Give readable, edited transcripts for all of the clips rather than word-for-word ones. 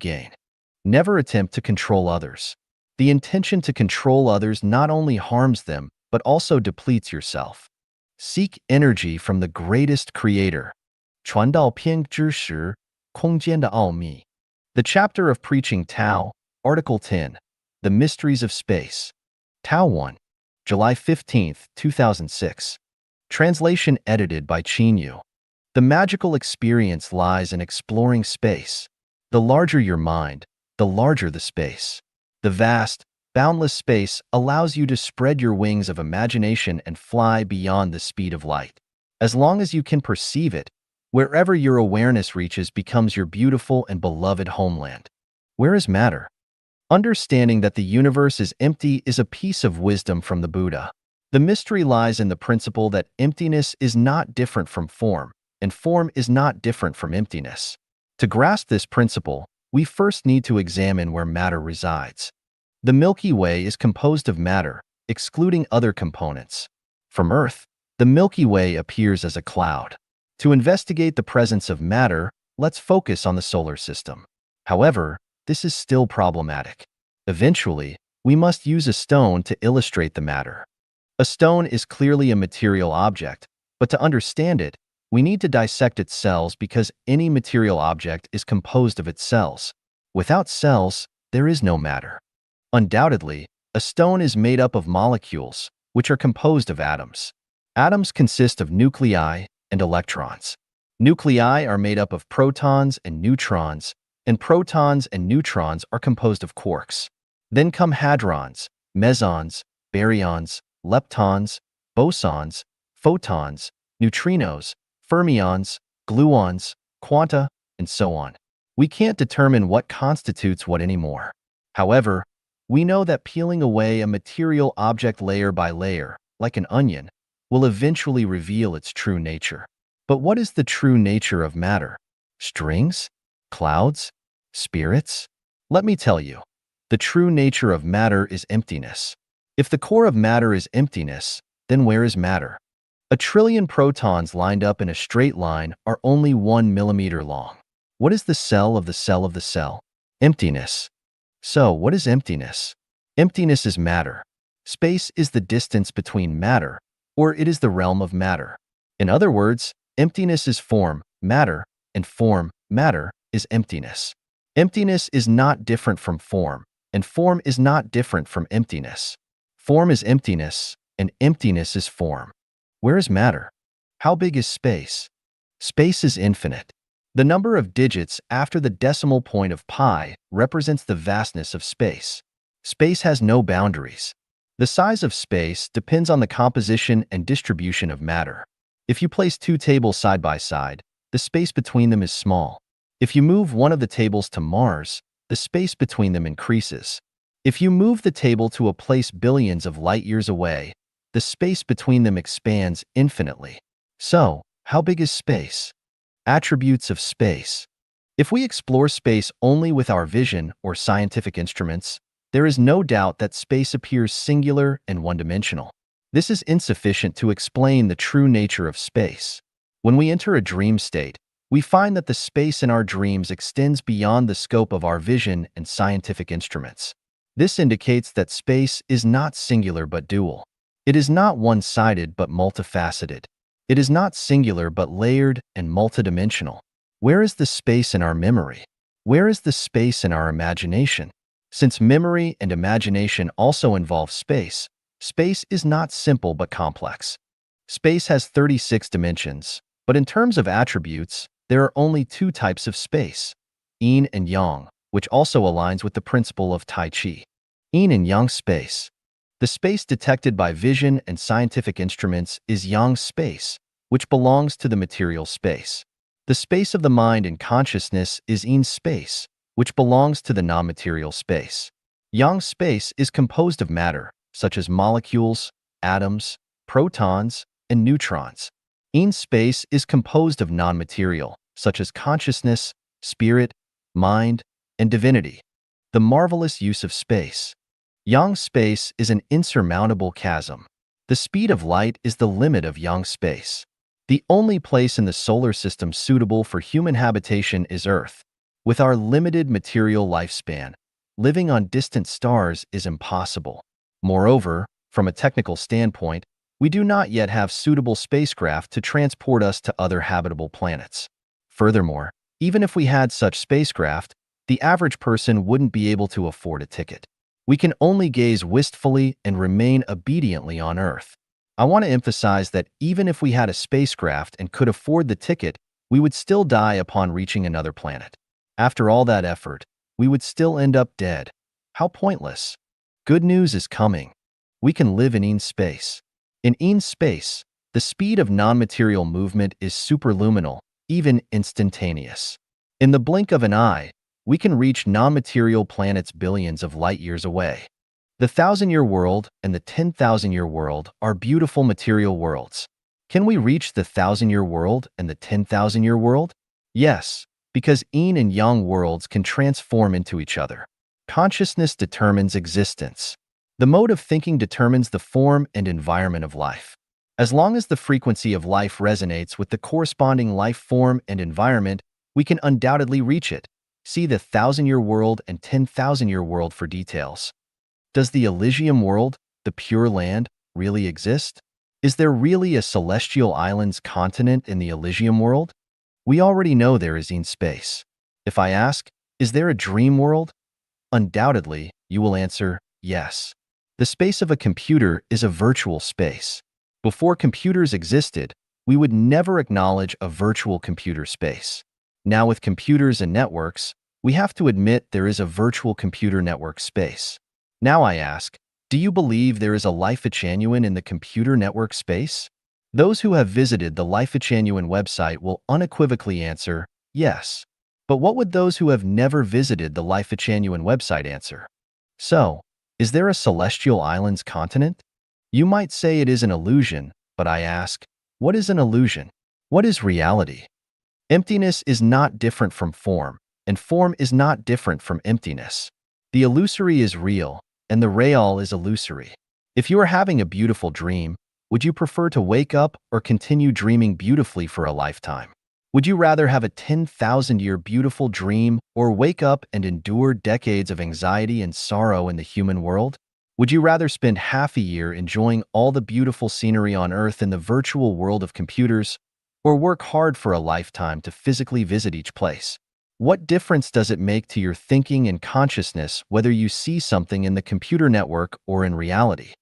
gain. Never attempt to control others. The intention to control others not only harms them, but also depletes yourself. Seek energy from the greatest creator. 传道篇知识，空间的奥秘. The chapter of preaching Tao, Article 10, The Mysteries of Space. Tao 1, July 15, 2006. Translation edited by Qin Yu. The magical experience lies in exploring space. The larger your mind, the larger the space. The vast, boundless space allows you to spread your wings of imagination and fly beyond the speed of light. As long as you can perceive it, wherever your awareness reaches becomes your beautiful and beloved homeland. Where is matter? Understanding that the universe is empty is a piece of wisdom from the Buddha. The mystery lies in the principle that emptiness is not different from form, and form is not different from emptiness. To grasp this principle, we first need to examine where matter resides. The Milky Way is composed of matter, excluding other components. From Earth, the Milky Way appears as a cloud. To investigate the presence of matter, let's focus on the solar system. However, this is still problematic. Eventually, we must use a stone to illustrate the matter. A stone is clearly a material object, but to understand it, we need to dissect its cells because any material object is composed of its cells. Without cells, there is no matter. Undoubtedly, a stone is made up of molecules, which are composed of atoms. Atoms consist of nuclei and electrons. Nuclei are made up of protons and neutrons, and protons and neutrons are composed of quarks. Then come hadrons, mesons, baryons, leptons, bosons, photons, neutrinos, fermions, gluons, quanta, and so on. We can't determine what constitutes what anymore. However, we know that peeling away a material object layer by layer, like an onion, will eventually reveal its true nature. But what is the true nature of matter? Strings? Clouds? Spirits? Let me tell you, the true nature of matter is emptiness. If the core of matter is emptiness, then where is matter? A trillion protons lined up in a straight line are only 1 millimeter long. What is the cell of the cell of the cell? Emptiness. So, what is emptiness? Emptiness is matter. Space is the distance between matter, or it is the realm of matter. In other words, emptiness is form, matter, and form, matter, is emptiness. Emptiness is not different from form, and form is not different from emptiness. Form is emptiness, and emptiness is form. Where is matter? How big is space? Space is infinite. The number of digits after the decimal point of pi represents the vastness of space. Space has no boundaries. The size of space depends on the composition and distribution of matter. If you place two tables side by side, the space between them is small. If you move one of the tables to Mars, the space between them increases. If you move the table to a place billions of light years away, the space between them expands infinitely. So, how big is space? Attributes of space. If we explore space only with our vision or scientific instruments, there is no doubt that space appears singular and one-dimensional. This is insufficient to explain the true nature of space. When we enter a dream state, we find that the space in our dreams extends beyond the scope of our vision and scientific instruments. This indicates that space is not singular but dual. It is not one-sided but multifaceted. It is not singular but layered and multidimensional. Where is the space in our memory? Where is the space in our imagination? Since memory and imagination also involve space, space is not simple but complex. Space has 36 dimensions, but in terms of attributes, there are only two types of space, yin and yang, which also aligns with the principle of Tai Chi. Yin and yang space. The space detected by vision and scientific instruments is yang space, which belongs to the material space. The space of the mind and consciousness is yin space, which belongs to the non-material space. Yang space is composed of matter, such as molecules, atoms, protons, and neutrons. Yin space is composed of non-material, such as consciousness, spirit, mind, and divinity. The marvelous use of space. Yang space is an insurmountable chasm. The speed of light is the limit of yang space. The only place in the solar system suitable for human habitation is Earth. With our limited material lifespan, living on distant stars is impossible. Moreover, from a technical standpoint, we do not yet have suitable spacecraft to transport us to other habitable planets. Furthermore, even if we had such spacecraft, the average person wouldn't be able to afford a ticket. We can only gaze wistfully and remain obediently on Earth. I want to emphasize that even if we had a spacecraft and could afford the ticket, we would still die upon reaching another planet. After all that effort, we would still end up dead. How pointless. Good news is coming. We can live in space. In space, the speed of non-material movement is superluminal, even instantaneous. In the blink of an eye, we can reach non-material planets billions of light-years away. The 1,000-year world and the 10,000-year world are beautiful material worlds. Can we reach the 1,000-year world and the 10,000-year world? Yes, because yin and yang worlds can transform into each other. Consciousness determines existence. The mode of thinking determines the form and environment of life. As long as the frequency of life resonates with the corresponding life form and environment, we can undoubtedly reach it. See the 1,000-year world and 10,000-year world for details. Does the Elysium world, the Pure Land, really exist? Is there really a celestial islands continent in the Elysium world? We already know there is in space. If I ask, is there a dream world? Undoubtedly, you will answer, yes. The space of a computer is a virtual space. Before computers existed, we would never acknowledge a virtual computer space. Now with computers and networks, we have to admit there is a virtual computer network space. Now I ask, do you believe there is a Life Genuine in the computer network space? Those who have visited the Life Genuine website will unequivocally answer, yes. But what would those who have never visited the Life Genuine website answer? So, is there a celestial islands continent? You might say it is an illusion, but I ask, what is an illusion? What is reality? Emptiness is not different from form, and form is not different from emptiness. The illusory is real, and the real is illusory. If you are having a beautiful dream, would you prefer to wake up or continue dreaming beautifully for a lifetime? Would you rather have a 10,000-year beautiful dream or wake up and endure decades of anxiety and sorrow in the human world? Would you rather spend half a year enjoying all the beautiful scenery on Earth in the virtual world of computers, or work hard for a lifetime to physically visit each place? What difference does it make to your thinking and consciousness whether you see something in the computer network or in reality?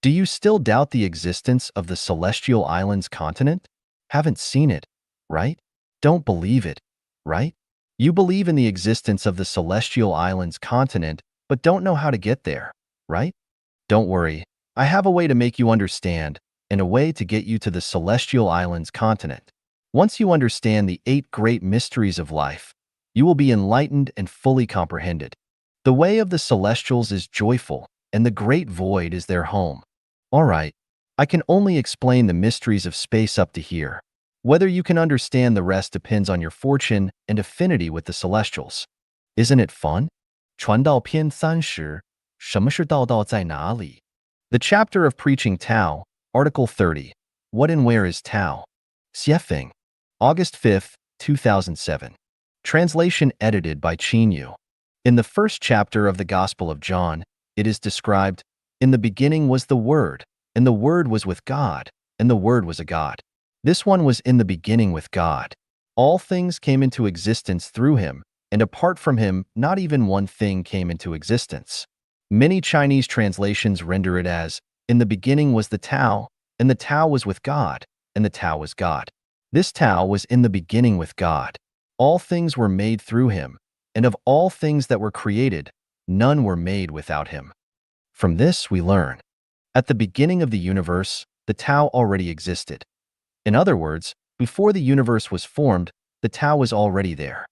Do you still doubt the existence of the celestial islands continent? Haven't seen it, right? Don't believe it, right? You believe in the existence of the celestial islands continent, but don't know how to get there, right? Don't worry, I have a way to make you understand, and a way to get you to the celestial islands continent. Once you understand the 8 great mysteries of life, you will be enlightened and fully comprehended. The way of the celestials is joyful, and the great void is their home. All right, I can only explain the mysteries of space up to here. Whether you can understand the rest depends on your fortune and affinity with the celestials. Isn't it fun? 传道篇30, 什么是道道在哪里? The chapter of preaching Tao, Article 30. What and where is Tao? Xiefeng. August 5, 2007. Translation edited by Qin Yu. In the first chapter of the Gospel of John, it is described, in the beginning was the Word, and the Word was with God, and the Word was a God. This one was in the beginning with God. All things came into existence through him, and apart from him, not even one thing came into existence. Many Chinese translations render it as, in the beginning was the Tao, and the Tao was with God, and the Tao was God. This Tao was in the beginning with God. All things were made through him, and of all things that were created, none were made without him. From this we learn. At the beginning of the universe, the Tao already existed. In other words, before the universe was formed, the Tao was already there.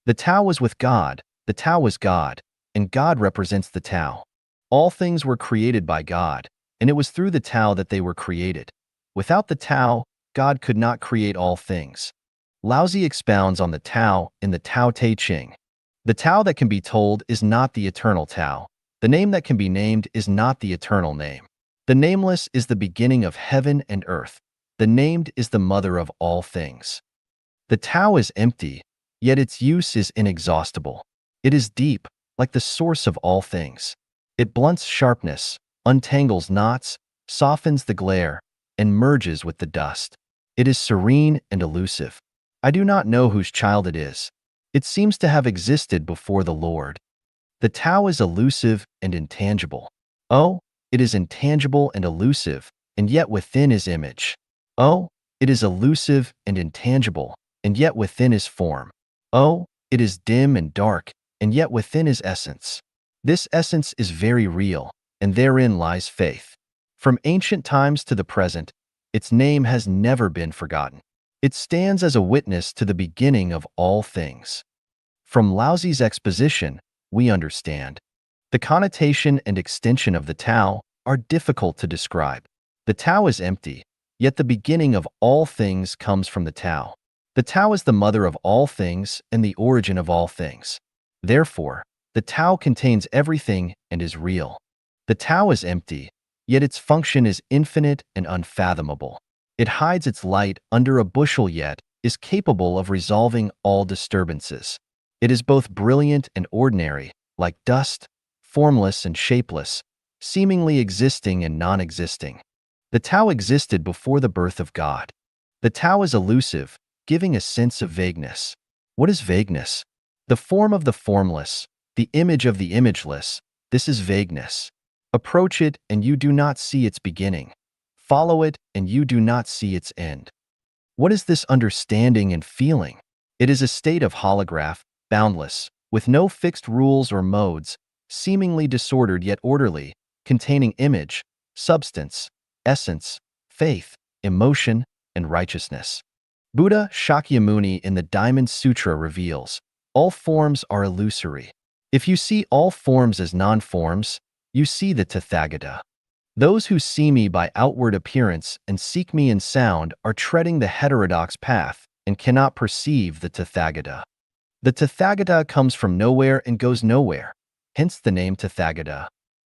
The Tao was with God, the Tao was God, and God represents the Tao. All things were created by God, and it was through the Tao that they were created. Without the Tao, God could not create all things. Laozi expounds on the Tao in the Tao Te Ching. The Tao that can be told is not the eternal Tao. The name that can be named is not the eternal name. The nameless is the beginning of heaven and earth. The named is the mother of all things. The Tao is empty, yet its use is inexhaustible. It is deep, like the source of all things. It blunts sharpness, untangles knots, softens the glare, and merges with the dust. It is serene and elusive. I do not know whose child it is. It seems to have existed before the Lord. The Tao is elusive and intangible. Oh, it is intangible and elusive, and yet within his image. Oh, it is elusive and intangible, and yet within his form. Oh, it is dim and dark, and yet within his essence. This essence is very real, and therein lies faith. From ancient times to the present, its name has never been forgotten. It stands as a witness to the beginning of all things. From Laozi's exposition, we understand. The connotation and extension of the Tao are difficult to describe. The Tao is empty, yet the beginning of all things comes from the Tao. The Tao is the mother of all things and the origin of all things. Therefore, the Tao contains everything and is real. The Tao is empty, yet its function is infinite and unfathomable. It hides its light under a bushel yet is capable of resolving all disturbances. It is both brilliant and ordinary, like dust, formless and shapeless, seemingly existing and non-existing. The Tao existed before the birth of God. The Tao is elusive, giving a sense of vagueness. What is vagueness? The form of the formless, the image of the imageless. This is vagueness. Approach it and you do not see its beginning. Follow it and you do not see its end. What is this understanding and feeling? It is a state of holograph, boundless, with no fixed rules or modes, seemingly disordered yet orderly, containing image, substance, essence, faith, emotion, and righteousness. Buddha Shakyamuni in the Diamond Sutra reveals, all forms are illusory. If you see all forms as non-forms, you see the Tathagata. Those who see me by outward appearance and seek me in sound are treading the heterodox path and cannot perceive the Tathagata. The Tathagata comes from nowhere and goes nowhere, hence the name Tathagata.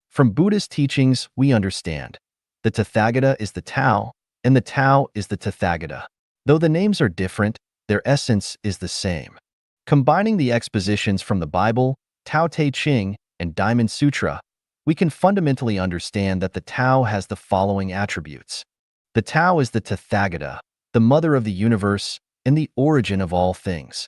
From Buddhist teachings, we understand. The Tathagata is the Tao, and the Tao is the Tathagata. Though the names are different, their essence is the same. Combining the expositions from the Bible, Tao Te Ching, and Diamond Sutra, we can fundamentally understand that the Tao has the following attributes. The Tao is the Tathagata, the mother of the universe, and the origin of all things.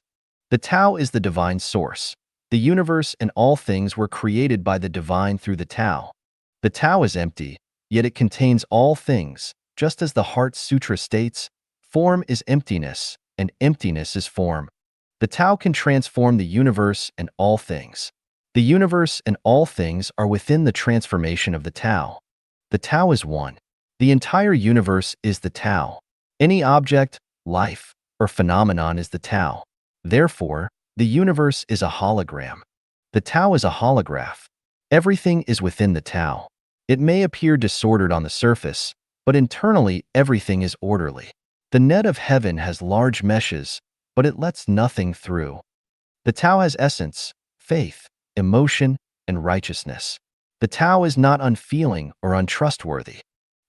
The Tao is the divine source. The universe and all things were created by the divine through the Tao. The Tao is empty, yet it contains all things, just as the Heart Sutra states, form is emptiness, and emptiness is form. The Tao can transform the universe and all things. The universe and all things are within the transformation of the Tao. The Tao is one. The entire universe is the Tao. Any object, life, or phenomenon is the Tao. Therefore, the universe is a hologram. The Tao is a holograph. Everything is within the Tao. It may appear disordered on the surface, but internally everything is orderly. The net of heaven has large meshes, but it lets nothing through. The Tao has essence, faith, emotion, and righteousness. The Tao is not unfeeling or untrustworthy.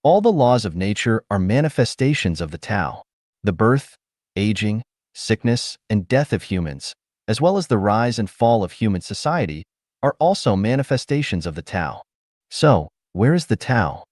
All the laws of nature are manifestations of the Tao. The birth, aging, sickness, and death of humans, as well as the rise and fall of human society, are also manifestations of the Tao. So, where is the Tao?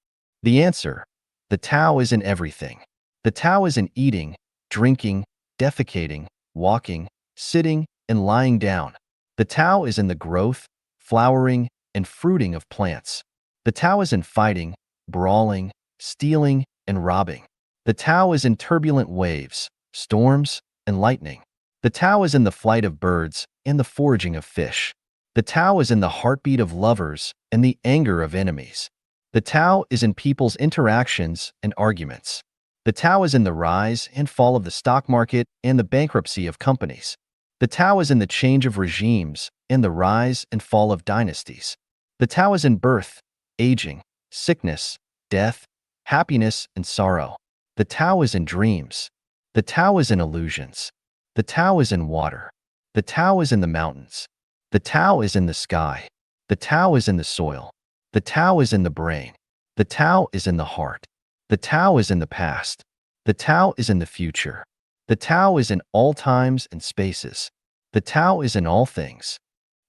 The answer: the Tao is in everything. The Tao is in eating, drinking, defecating, walking, sitting, and lying down. The Tao is in the growth, flowering, and fruiting of plants. The Tao is in fighting, brawling, stealing, and robbing. The Tao is in turbulent waves, storms, and lightning. The Tao is in the flight of birds and the foraging of fish. The Tao is in the heartbeat of lovers and the anger of enemies. The Tao is in people's interactions and arguments. The Tao is in the rise and fall of the stock market and the bankruptcy of companies. The Tao is in the change of regimes and the rise and fall of dynasties. The Tao is in birth, aging, sickness, death, happiness, and sorrow. The Tao is in dreams. The Tao is in illusions. The Tao is in water. The Tao is in the mountains. The Tao is in the sky. The Tao is in the soil. The Tao is in the brain. The Tao is in the heart. The Tao is in the past. The Tao is in the future. The Tao is in all times and spaces. The Tao is in all things.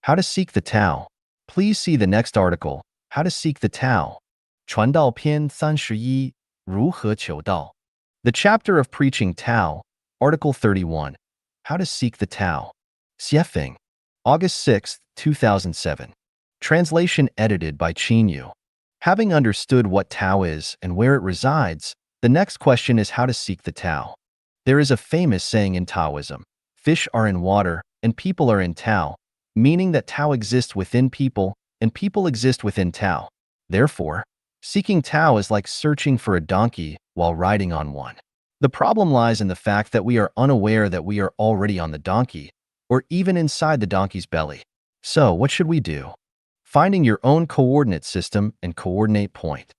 How to seek the Tao. Please see the next article, How to Seek the Tao. 传道篇31, 如何求道. The chapter of preaching Tao, Article 31, How to Seek the Tao. Xiefeng. August 6, 2007. Translation edited by Qin Yu. Having understood what Tao is and where it resides, the next question is how to seek the Tao. There is a famous saying in Taoism, fish are in water and people are in Tao, meaning that Tao exists within people and people exist within Tao. Therefore, seeking Tao is like searching for a donkey while riding on one. The problem lies in the fact that we are unaware that we are already on the donkey, or even inside the donkey's belly. So, what should we do? Finding your own coordinate system and coordinate point.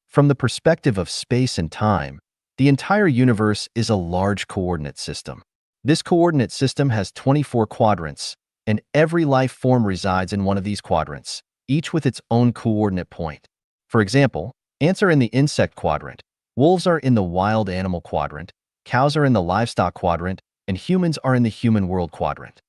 From the perspective of space and time, the entire universe is a large coordinate system. This coordinate system has 24 quadrants, and every life form resides in one of these quadrants, each with its own coordinate point. For example, ants are in the insect quadrant, wolves are in the wild animal quadrant, cows are in the livestock quadrant, and humans are in the human world quadrant.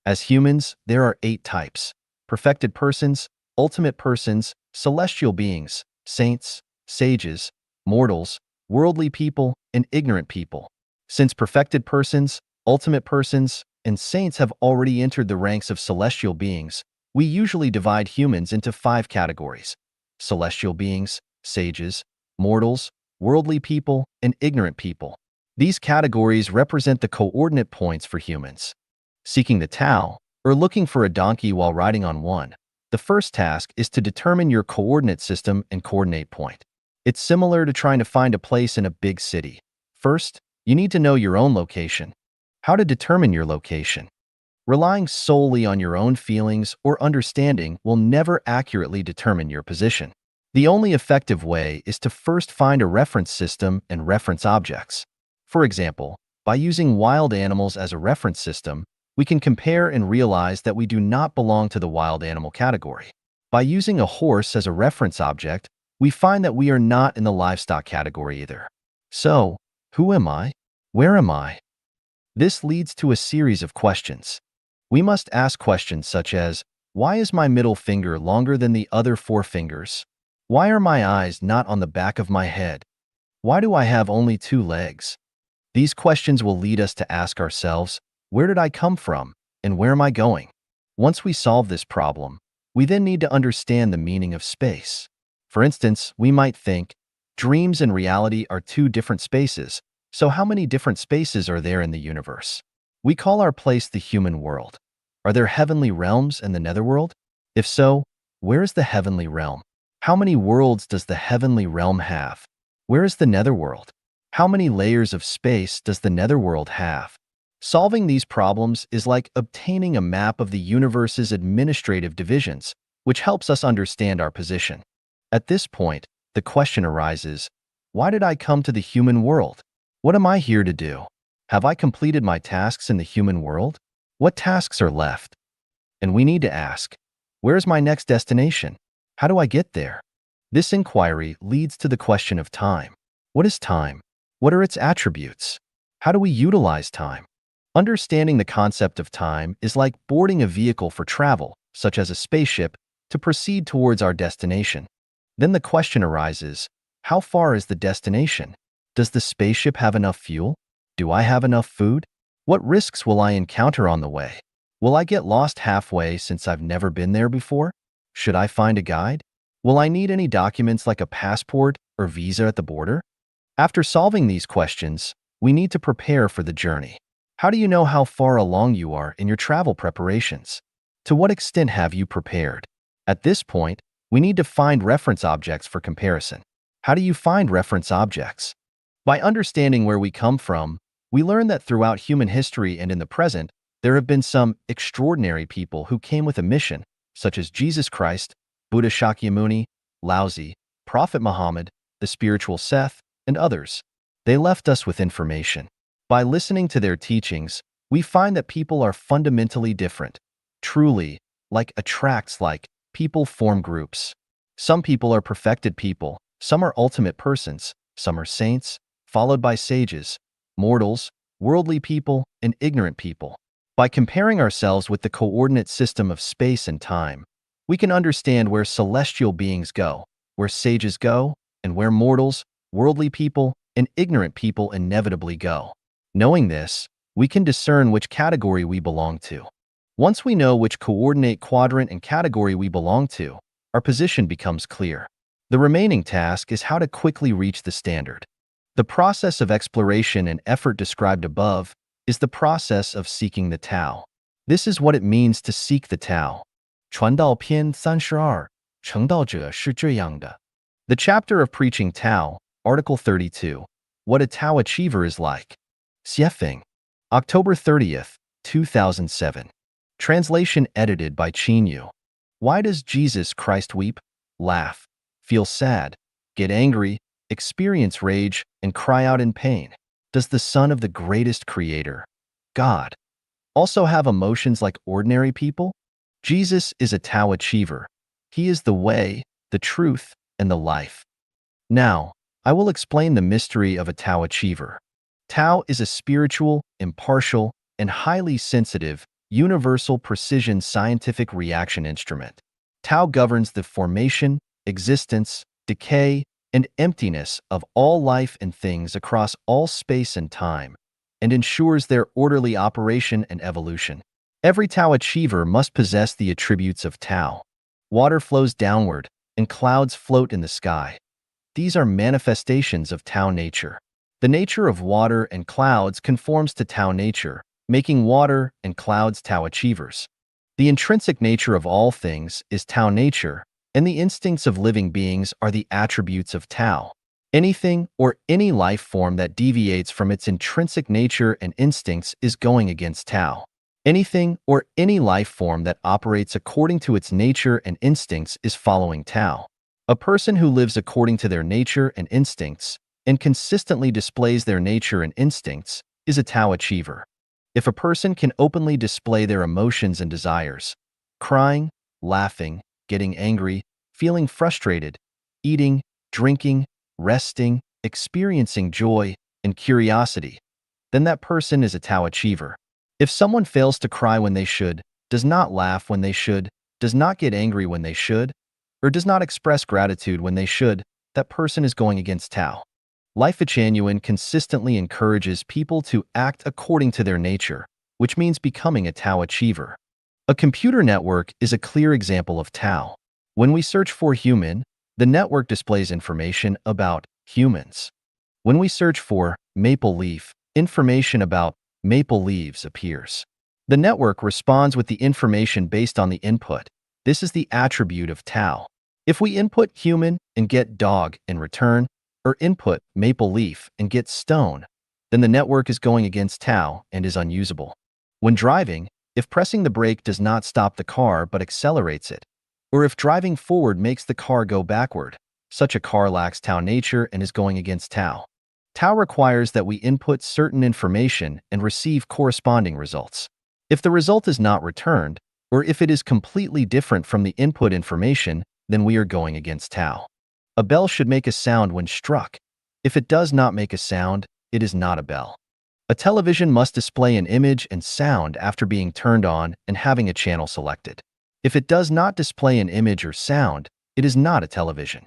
As humans, there are 8 types: perfected persons, ultimate persons, celestial beings, saints, sages, mortals, worldly people, and ignorant people. Since perfected persons, ultimate persons, and saints have already entered the ranks of celestial beings, we usually divide humans into 5 categories: celestial beings, sages, mortals, worldly people, and ignorant people. These categories represent the coordinate points for humans. Seeking the Tao, or looking for a donkey while riding on one, the first task is to determine your coordinate system and coordinate point. It's similar to trying to find a place in a big city. First, you need to know your own location. How to determine your location? Relying solely on your own feelings or understanding will never accurately determine your position. The only effective way is to first find a reference system and reference objects. For example, by using wild animals as a reference system, we can compare and realize that we do not belong to the wild animal category. By using a horse as a reference object, we find that we are not in the livestock category either. So, who am I? Where am I? This leads to a series of questions. We must ask questions such as, why is my middle finger longer than the other 4 fingers? Why are my eyes not on the back of my head? Why do I have only 2 legs? These questions will lead us to ask ourselves, where did I come from, and where am I going? Once we solve this problem, we then need to understand the meaning of space. For instance, we might think, dreams and reality are 2 different spaces, so how many different spaces are there in the universe? We call our place the human world. Are there heavenly realms in the netherworld? If so, where is the heavenly realm? How many worlds does the heavenly realm have? Where is the netherworld? How many layers of space does the netherworld have? Solving these problems is like obtaining a map of the universe's administrative divisions, which helps us understand our position. At this point, the question arises, why did I come to the human world? What am I here to do? Have I completed my tasks in the human world? What tasks are left? And we need to ask, where is my next destination? How do I get there? This inquiry leads to the question of time. What is time? What are its attributes? How do we utilize time? Understanding the concept of time is like boarding a vehicle for travel, such as a spaceship, to proceed towards our destination. Then the question arises, how far is the destination? Does the spaceship have enough fuel? Do I have enough food? What risks will I encounter on the way? Will I get lost halfway since I've never been there before? Should I find a guide? Will I need any documents like a passport or visa at the border? After solving these questions, we need to prepare for the journey. How do you know how far along you are in your travel preparations? To what extent have you prepared? At this point, we need to find reference objects for comparison. How do you find reference objects? By understanding where we come from, we learn that throughout human history and in the present, there have been some extraordinary people who came with a mission, such as Jesus Christ, Buddha Shakyamuni, Laozi, Prophet Muhammad, the spiritual Seth, and others. They left us with information. By listening to their teachings, we find that people are fundamentally different. Truly, like attracts like, people form groups. Some people are perfected people, some are ultimate persons, some are saints, followed by sages, mortals, worldly people, and ignorant people. By comparing ourselves with the coordinate system of space and time, we can understand where celestial beings go, where sages go, and where mortals, worldly people, and ignorant people inevitably go. Knowing this, we can discern which category we belong to. Once we know which coordinate quadrant and category we belong to, our position becomes clear. The remaining task is how to quickly reach the standard. The process of exploration and effort described above is the process of seeking the Tao. This is what it means to seek the Tao. 传道篇32, 成道者是这样的. The chapter of preaching Tao, Article 32, What a Tao Achiever is Like. Xiefeng, October 30th, 2007. Translation edited by Qin Yu. Why does Jesus Christ weep, laugh, feel sad, get angry, experience rage, and cry out in pain? Does the Son of the greatest Creator, God, also have emotions like ordinary people? Jesus is a Tao achiever. He is the way, the truth, and the life. Now, I will explain the mystery of a Tao achiever. Tao is a spiritual, impartial, and highly sensitive, universal precision scientific reaction instrument. Tao governs the formation, existence, decay, and emptiness of all life and things across all space and time, and ensures their orderly operation and evolution. Every Tao achiever must possess the attributes of Tao. Water flows downward, and clouds float in the sky. These are manifestations of Tao nature. The nature of water and clouds conforms to Tao nature, making water and clouds Tao achievers. The intrinsic nature of all things is Tao nature, and the instincts of living beings are the attributes of Tao. Anything or any life form that deviates from its intrinsic nature and instincts is going against Tao. Anything or any life form that operates according to its nature and instincts is following Tao. A person who lives according to their nature and instincts and consistently displays their nature and instincts is a Tao achiever. If a person can openly display their emotions and desires, crying, laughing, getting angry, feeling frustrated, eating, drinking, resting, experiencing joy, and curiosity, then that person is a Tao achiever. If someone fails to cry when they should, does not laugh when they should, does not get angry when they should, or does not express gratitude when they should, that person is going against Tao. Life Genuine consistently encourages people to act according to their nature, which means becoming a Tao achiever. A computer network is a clear example of Tao. When we search for human, the network displays information about humans. When we search for maple leaf, information about maple leaves appears. The network responds with the information based on the input. This is the attribute of Tao. If we input human and get dog in return, or input maple leaf and get stone, then the network is going against Tao and is unusable. When driving, if pressing the brake does not stop the car but accelerates it, or if driving forward makes the car go backward, such a car lacks Tao nature and is going against Tao. Tao requires that we input certain information and receive corresponding results. If the result is not returned, or if it is completely different from the input information, then we are going against Tao. A bell should make a sound when struck. If it does not make a sound, it is not a bell. A television must display an image and sound after being turned on and having a channel selected. If it does not display an image or sound, it is not a television.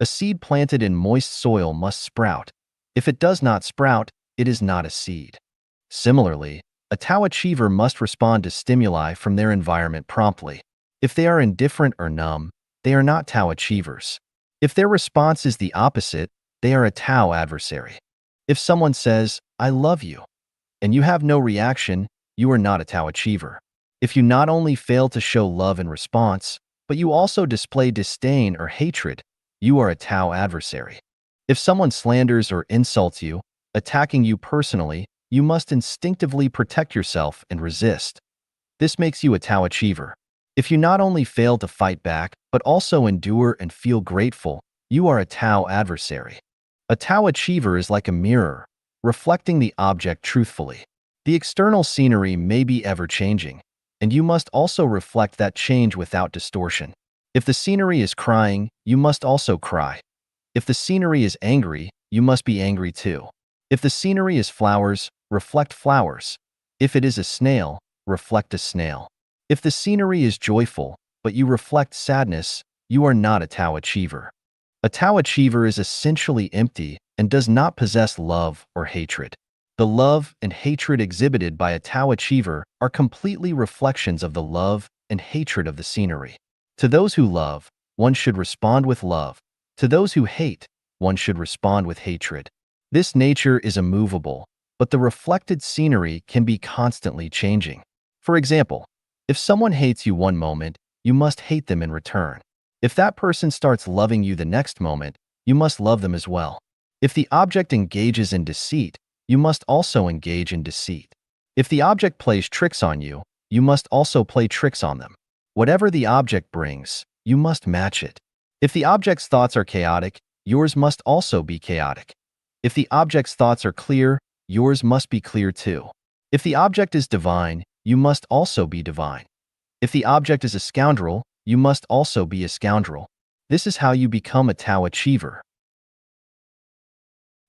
A seed planted in moist soil must sprout. If it does not sprout, it is not a seed. Similarly, a Tao achiever must respond to stimuli from their environment promptly. If they are indifferent or numb, they are not Tao achievers. If their response is the opposite, they are a Tao adversary. If someone says, "I love you," and you have no reaction, you are not a Tao achiever. If you not only fail to show love in response, but you also display disdain or hatred, you are a Tao adversary. If someone slanders or insults you, attacking you personally, you must instinctively protect yourself and resist. This makes you a Tao achiever. If you not only fail to fight back, but also endure and feel grateful, you are a Tao adversary. A Tao achiever is like a mirror, reflecting the object truthfully. The external scenery may be ever-changing, and you must also reflect that change without distortion. If the scenery is crying, you must also cry. If the scenery is angry, you must be angry too. If the scenery is flowers, reflect flowers. If it is a snail, reflect a snail. If the scenery is joyful, but you reflect sadness, you are not a Tao achiever. A Tao achiever is essentially empty and does not possess love or hatred. The love and hatred exhibited by a Tao achiever are completely reflections of the love and hatred of the scenery. To those who love, one should respond with love. To those who hate, one should respond with hatred. This nature is immovable, but the reflected scenery can be constantly changing. For example, if someone hates you one moment, you must hate them in return. If that person starts loving you the next moment, you must love them as well. If the object engages in deceit, you must also engage in deceit. If the object plays tricks on you, you must also play tricks on them. Whatever the object brings, you must match it. If the object's thoughts are chaotic, yours must also be chaotic. If the object's thoughts are clear, yours must be clear too. If the object is divine, you must also be divine. If the object is a scoundrel, you must also be a scoundrel. This is how you become a Tao achiever.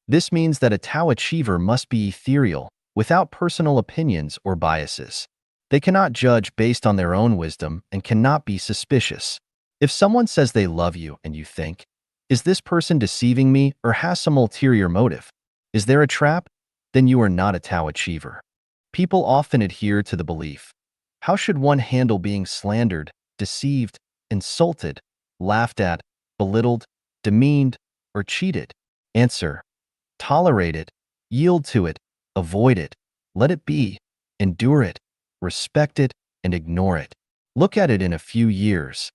This means that a Tao achiever must be ethereal, without personal opinions or biases. They cannot judge based on their own wisdom and cannot be suspicious. If someone says they love you and you think, "Is this person deceiving me or has some ulterior motive? Is there a trap?" Then you are not a Tao achiever. People often adhere to the belief, how should one handle being slandered, deceived, insulted, laughed at, belittled, demeaned, or cheated? Answer: tolerate it, yield to it, avoid it, let it be, endure it, respect it, and ignore it. Look at it in a few years.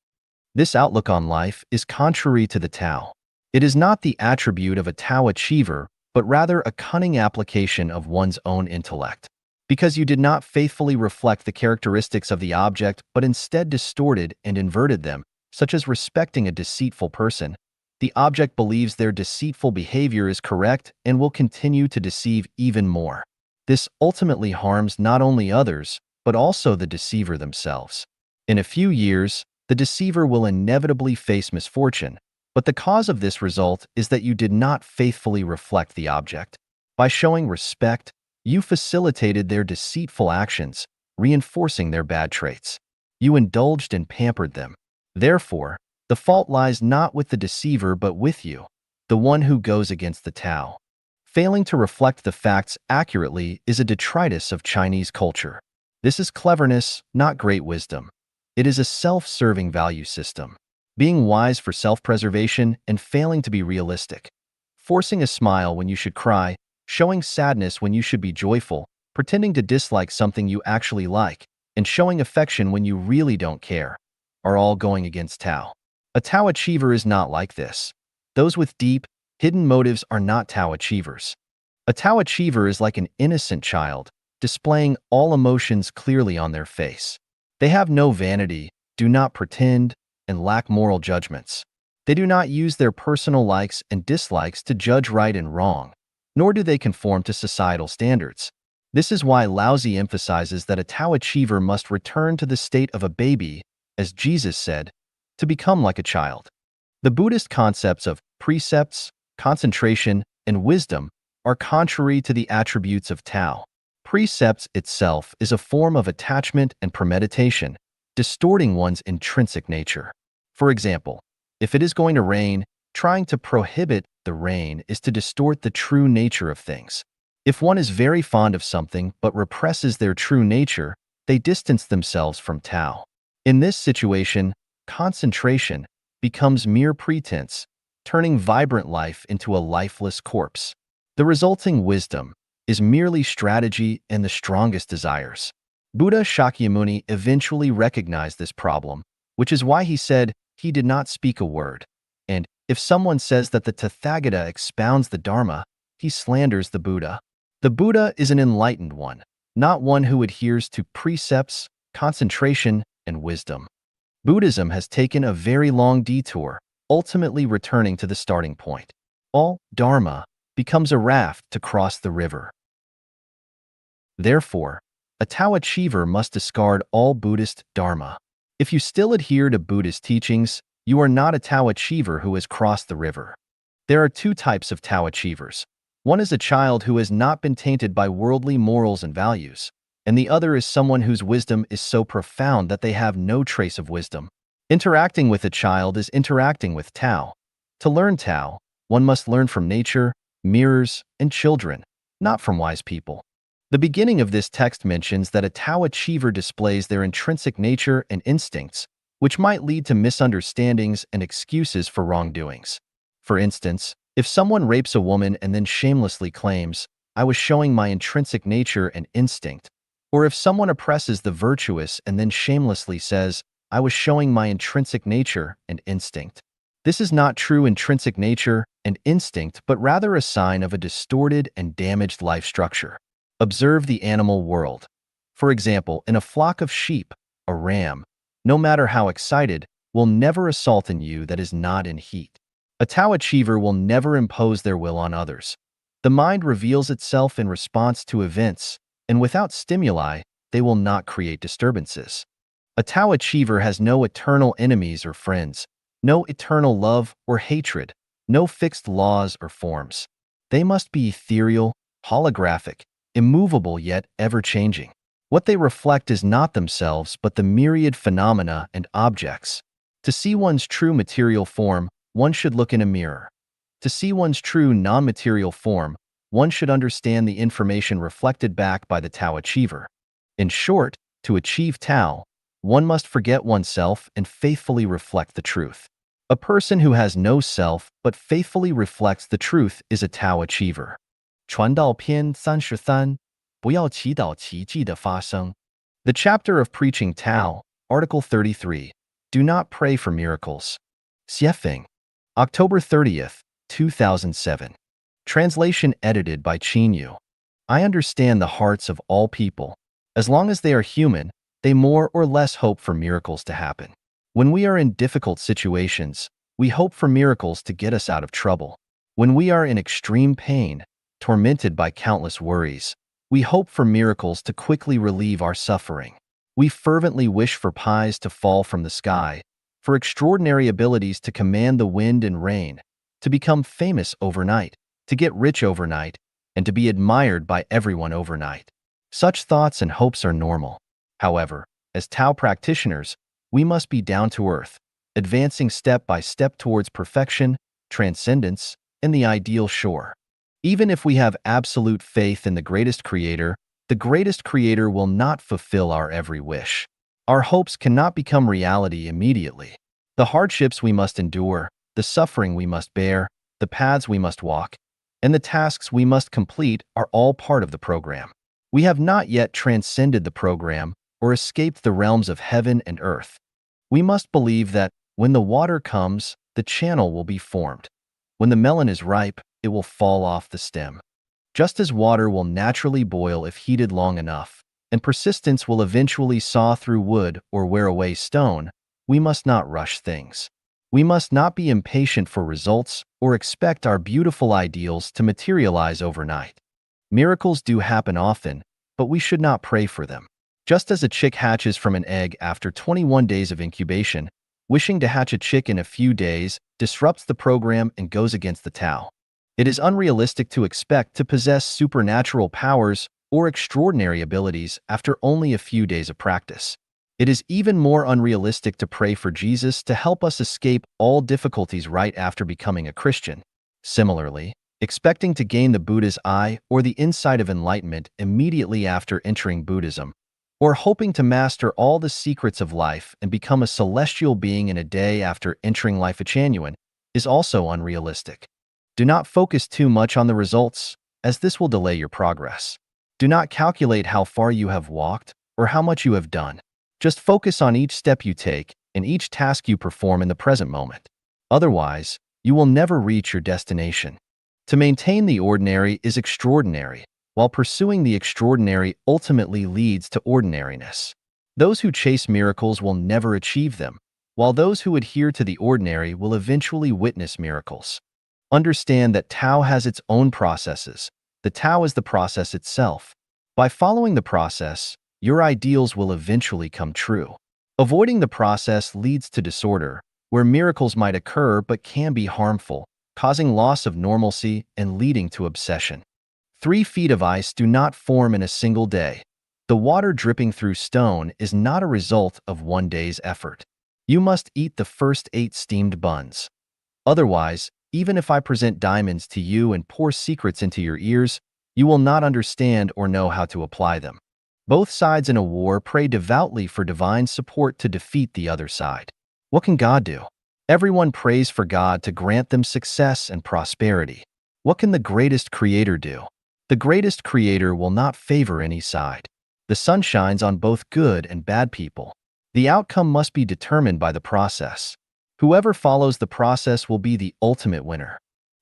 This outlook on life is contrary to the Tao. It is not the attribute of a Tao achiever, but rather a cunning application of one's own intellect. Because you did not faithfully reflect the characteristics of the object, but instead distorted and inverted them, such as respecting a deceitful person, the object believes their deceitful behavior is correct and will continue to deceive even more. This ultimately harms not only others, but also the deceiver themselves. In a few years, the deceiver will inevitably face misfortune, but the cause of this result is that you did not faithfully reflect the object. By showing respect, you facilitated their deceitful actions, reinforcing their bad traits. You indulged and pampered them. Therefore, the fault lies not with the deceiver but with you, the one who goes against the Tao. Failing to reflect the facts accurately is a detritus of Chinese culture. This is cleverness, not great wisdom. It is a self-serving value system. Being wise for self-preservation and failing to be realistic. Forcing a smile when you should cry, showing sadness when you should be joyful, pretending to dislike something you actually like, and showing affection when you really don't care, are all going against Tao. A Tao achiever is not like this. Those with deep, hidden motives are not Tao achievers. A Tao achiever is like an innocent child, displaying all emotions clearly on their face. They have no vanity, do not pretend, and lack moral judgments. They do not use their personal likes and dislikes to judge right and wrong, nor do they conform to societal standards. This is why Laozi emphasizes that a Tao achiever must return to the state of a baby, as Jesus said, to become like a child. The Buddhist concepts of precepts, concentration, and wisdom are contrary to the attributes of Tao. Precepts itself is a form of attachment and premeditation, distorting one's intrinsic nature. For example, if it is going to rain, trying to prohibit the rain is to distort the true nature of things. If one is very fond of something but represses their true nature, they distance themselves from Tao. In this situation, concentration becomes mere pretense, turning vibrant life into a lifeless corpse. The resulting wisdom is merely strategy and the strongest desires. Buddha Shakyamuni eventually recognized this problem, which is why he said he did not speak a word. And if someone says that the Tathagata expounds the Dharma, he slanders the Buddha. The Buddha is an enlightened one, not one who adheres to precepts, concentration, and wisdom. Buddhism has taken a very long detour, ultimately returning to the starting point. All Dharma becomes a raft to cross the river. Therefore, a Tao achiever must discard all Buddhist Dharma. If you still adhere to Buddhist teachings, you are not a Tao achiever who has crossed the river. There are two types of Tao achievers. One is a child who has not been tainted by worldly morals and values. and the other is someone whose wisdom is so profound that they have no trace of wisdom. Interacting with a child is interacting with Tao. To learn Tao, one must learn from nature, mirrors, and children, not from wise people. The beginning of this text mentions that a Tao achiever displays their intrinsic nature and instincts, which might lead to misunderstandings and excuses for wrongdoings. For instance, if someone rapes a woman and then shamelessly claims, "I was showing my intrinsic nature and instinct," or if someone oppresses the virtuous and then shamelessly says, "I was showing my intrinsic nature and instinct," this is not true intrinsic nature and instinct, but rather a sign of a distorted and damaged life structure. Observe the animal world. For example, in a flock of sheep, a ram, no matter how excited, will never assault an ewe that is not in heat. A Tao achiever will never impose their will on others. The mind reveals itself in response to events, and without stimuli, they will not create disturbances. A Tao achiever has no eternal enemies or friends, no eternal love or hatred, no fixed laws or forms. They must be ethereal, holographic, immovable yet ever-changing. What they reflect is not themselves but the myriad phenomena and objects. To see one's true material form, one should look in a mirror. To see one's true non-material form, one should understand the information reflected back by the Tao achiever. In short, to achieve Tao, one must forget oneself and faithfully reflect the truth. A person who has no self but faithfully reflects the truth is a Tao achiever. 传道篇33不要祈祷奇迹的发生 The chapter of preaching Tao, Article 33. Do not pray for miracles. Xiefeng. October 30th, 2007. Translation edited by Qin Yu. I understand the hearts of all people. As long as they are human, they more or less hope for miracles to happen. When we are in difficult situations, we hope for miracles to get us out of trouble. When we are in extreme pain, tormented by countless worries, we hope for miracles to quickly relieve our suffering. We fervently wish for pies to fall from the sky, for extraordinary abilities to command the wind and rain, to become famous overnight, to get rich overnight, and to be admired by everyone overnight. Such thoughts and hopes are normal. However, as Tao practitioners, we must be down to earth, advancing step by step towards perfection, transcendence, and the ideal shore. Even if we have absolute faith in the greatest creator will not fulfill our every wish. Our hopes cannot become reality immediately. The hardships we must endure, the suffering we must bear, the paths we must walk, and the tasks we must complete are all part of the program. We have not yet transcended the program or escaped the realms of heaven and earth. We must believe that when the water comes, the channel will be formed. When the melon is ripe, it will fall off the stem. Just as water will naturally boil if heated long enough, and persistence will eventually saw through wood or wear away stone, we must not rush things. We must not be impatient for results or expect our beautiful ideals to materialize overnight. Miracles do happen often, but we should not pray for them. Just as a chick hatches from an egg after 21 days of incubation, wishing to hatch a chick in a few days disrupts the program and goes against the Tao. It is unrealistic to expect to possess supernatural powers or extraordinary abilities after only a few days of practice. It is even more unrealistic to pray for Jesus to help us escape all difficulties right after becoming a Christian. Similarly, expecting to gain the Buddha's eye or the insight of enlightenment immediately after entering Buddhism, or hoping to master all the secrets of life and become a celestial being in a day after entering Life Genuine, is also unrealistic. Do not focus too much on the results, as this will delay your progress. Do not calculate how far you have walked or how much you have done. Just focus on each step you take and each task you perform in the present moment. Otherwise, you will never reach your destination. To maintain the ordinary is extraordinary, while pursuing the extraordinary ultimately leads to ordinariness. Those who chase miracles will never achieve them, while those who adhere to the ordinary will eventually witness miracles. Understand that Tao has its own processes. The Tao is the process itself. By following the process, your ideals will eventually come true. Avoiding the process leads to disorder, where miracles might occur but can be harmful, causing loss of normalcy and leading to obsession. 3 feet of ice do not form in a single day. The water dripping through stone is not a result of one day's effort. You must eat the first 8 steamed buns. Otherwise, even if I present diamonds to you and pour secrets into your ears, you will not understand or know how to apply them. Both sides in a war pray devoutly for divine support to defeat the other side. What can God do? Everyone prays for God to grant them success and prosperity. What can the greatest creator do? The greatest creator will not favor any side. The sun shines on both good and bad people. The outcome must be determined by the process. Whoever follows the process will be the ultimate winner.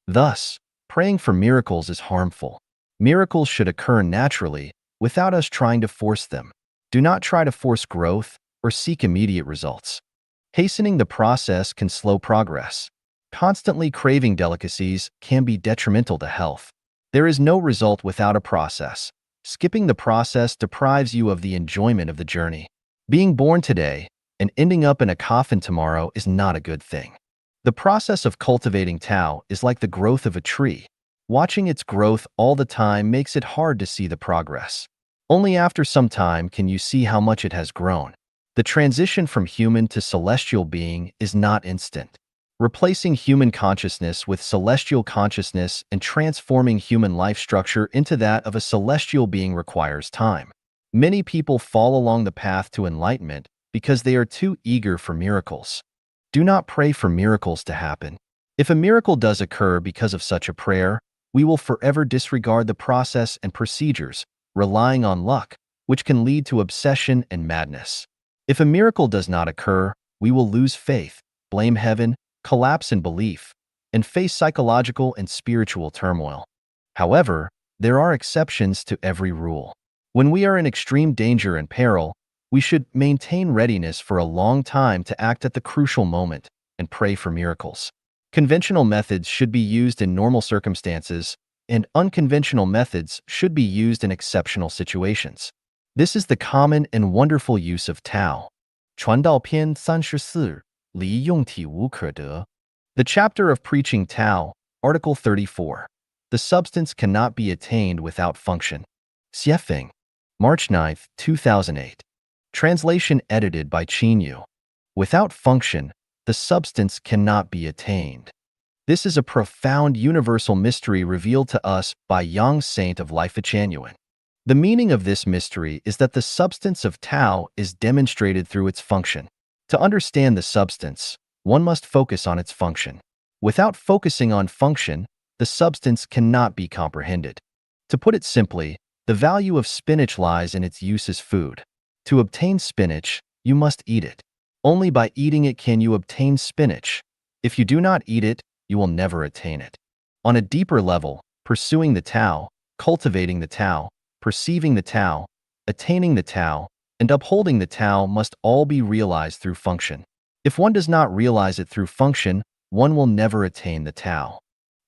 Thus, praying for miracles is harmful. Miracles should occur naturally, without us trying to force them. Do not try to force growth or seek immediate results. Hastening the process can slow progress. Constantly craving delicacies can be detrimental to health. There is no result without a process. Skipping the process deprives you of the enjoyment of the journey. Being born today and ending up in a coffin tomorrow is not a good thing. The process of cultivating Tao is like the growth of a tree. Watching its growth all the time makes it hard to see the progress. Only after some time can you see how much it has grown. The transition from human to celestial being is not instant. Replacing human consciousness with celestial consciousness and transforming human life structure into that of a celestial being requires time. Many people fall along the path to enlightenment because they are too eager for miracles. Do not pray for miracles to happen. If a miracle does occur because of such a prayer, we will forever disregard the process and procedures, relying on luck, which can lead to obsession and madness. If a miracle does not occur, we will lose faith, blame heaven, collapse in belief, and face psychological and spiritual turmoil. However, there are exceptions to every rule. When we are in extreme danger and peril, we should maintain readiness for a long time to act at the crucial moment and pray for miracles. Conventional methods should be used in normal circumstances, and unconventional methods should be used in exceptional situations. This is the common and wonderful use of Tao. 传道篇34离用体无可得. The chapter of preaching Tao, Article 34. The substance cannot be attained without function. Xiefeng, March 9, 2008. Translation edited by Qin Yu. Without function, the substance cannot be attained. This is a profound universal mystery revealed to us by Yang Saint of Life Changyuan. The meaning of this mystery is that the substance of Tao is demonstrated through its function. To understand the substance, one must focus on its function. Without focusing on function, the substance cannot be comprehended. To put it simply, the value of spinach lies in its use as food. To obtain spinach, you must eat it. Only by eating it can you obtain spinach. If you do not eat it, you will never attain it. On a deeper level, pursuing the Tao, cultivating the Tao, perceiving the Tao, attaining the Tao, and upholding the Tao must all be realized through function. If one does not realize it through function, one will never attain the Tao.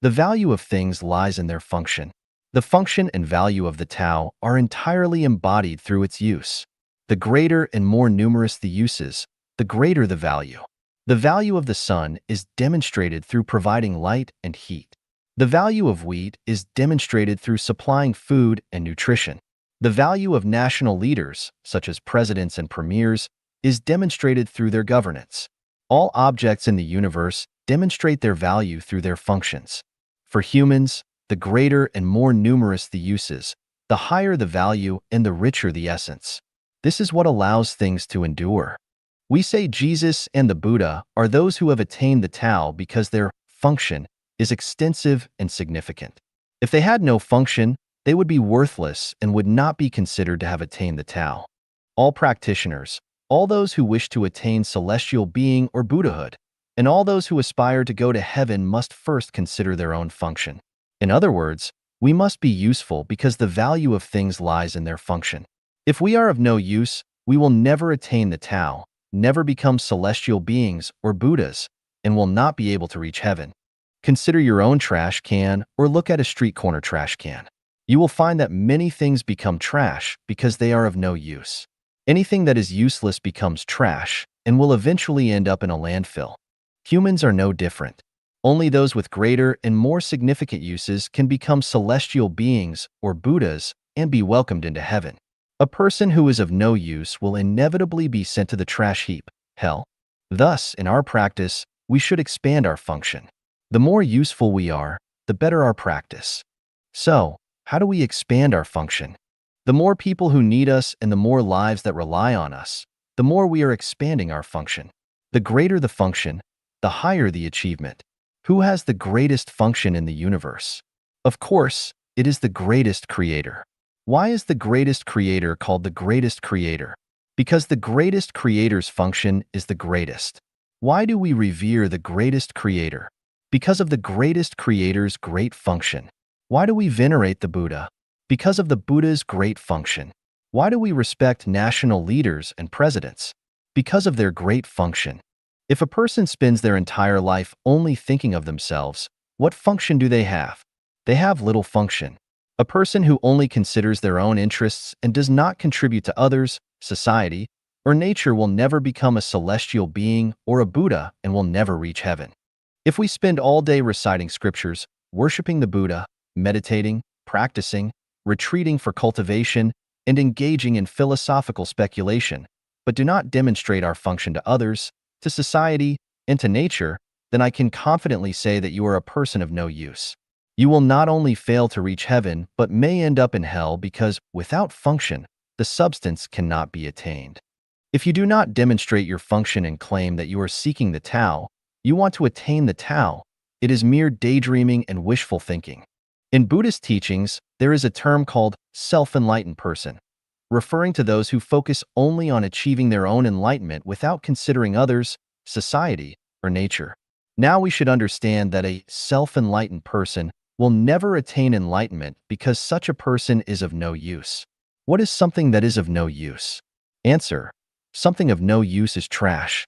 The value of things lies in their function. The function and value of the Tao are entirely embodied through its use. The greater and more numerous the uses, the greater the value. The value of the sun is demonstrated through providing light and heat. The value of wheat is demonstrated through supplying food and nutrition. The value of national leaders, such as presidents and premiers, is demonstrated through their governance. All objects in the universe demonstrate their value through their functions. For humans, the greater and more numerous the uses, the higher the value and the richer the essence. This is what allows things to endure. We say Jesus and the Buddha are those who have attained the Tao because their function is extensive and significant. If they had no function, they would be worthless and would not be considered to have attained the Tao. All practitioners, all those who wish to attain celestial being or Buddhahood, and all those who aspire to go to heaven must first consider their own function. In other words, we must be useful because the value of things lies in their function. If we are of no use, we will never attain the Tao, never become celestial beings or Buddhas, and will not be able to reach heaven. Consider your own trash can or look at a street corner trash can. You will find that many things become trash because they are of no use. Anything that is useless becomes trash and will eventually end up in a landfill. Humans are no different. Only those with greater and more significant uses can become celestial beings or Buddhas and be welcomed into heaven. A person who is of no use will inevitably be sent to the trash heap, hell. Thus, in our practice, we should expand our function. The more useful we are, the better our practice. So, how do we expand our function? The more people who need us and the more lives that rely on us, the more we are expanding our function. The greater the function, the higher the achievement. Who has the greatest function in the universe? Of course, it is the greatest creator. Why is the greatest creator called the greatest creator? Because the greatest creator's function is the greatest. Why do we revere the greatest creator? Because of the greatest creator's great function. Why do we venerate the Buddha? Because of the Buddha's great function. Why do we respect national leaders and presidents? Because of their great function. If a person spends their entire life only thinking of themselves, what function do they have? They have little function. A person who only considers their own interests and does not contribute to others, society, or nature will never become a celestial being or a Buddha and will never reach heaven. If we spend all day reciting scriptures, worshiping the Buddha, meditating, practicing, retreating for cultivation, and engaging in philosophical speculation, but do not demonstrate our function to others, to society, and to nature, then I can confidently say that you are a person of no use. You will not only fail to reach heaven, but may end up in hell because, without function, the substance cannot be attained. If you do not demonstrate your function and claim that you are seeking the Tao, you want to attain the Tao, it is mere daydreaming and wishful thinking. In Buddhist teachings, there is a term called self-enlightened person, referring to those who focus only on achieving their own enlightenment without considering others, society, or nature. Now we should understand that a self-enlightened person will never attain enlightenment because such a person is of no use. What is something that is of no use? Answer: something of no use is trash.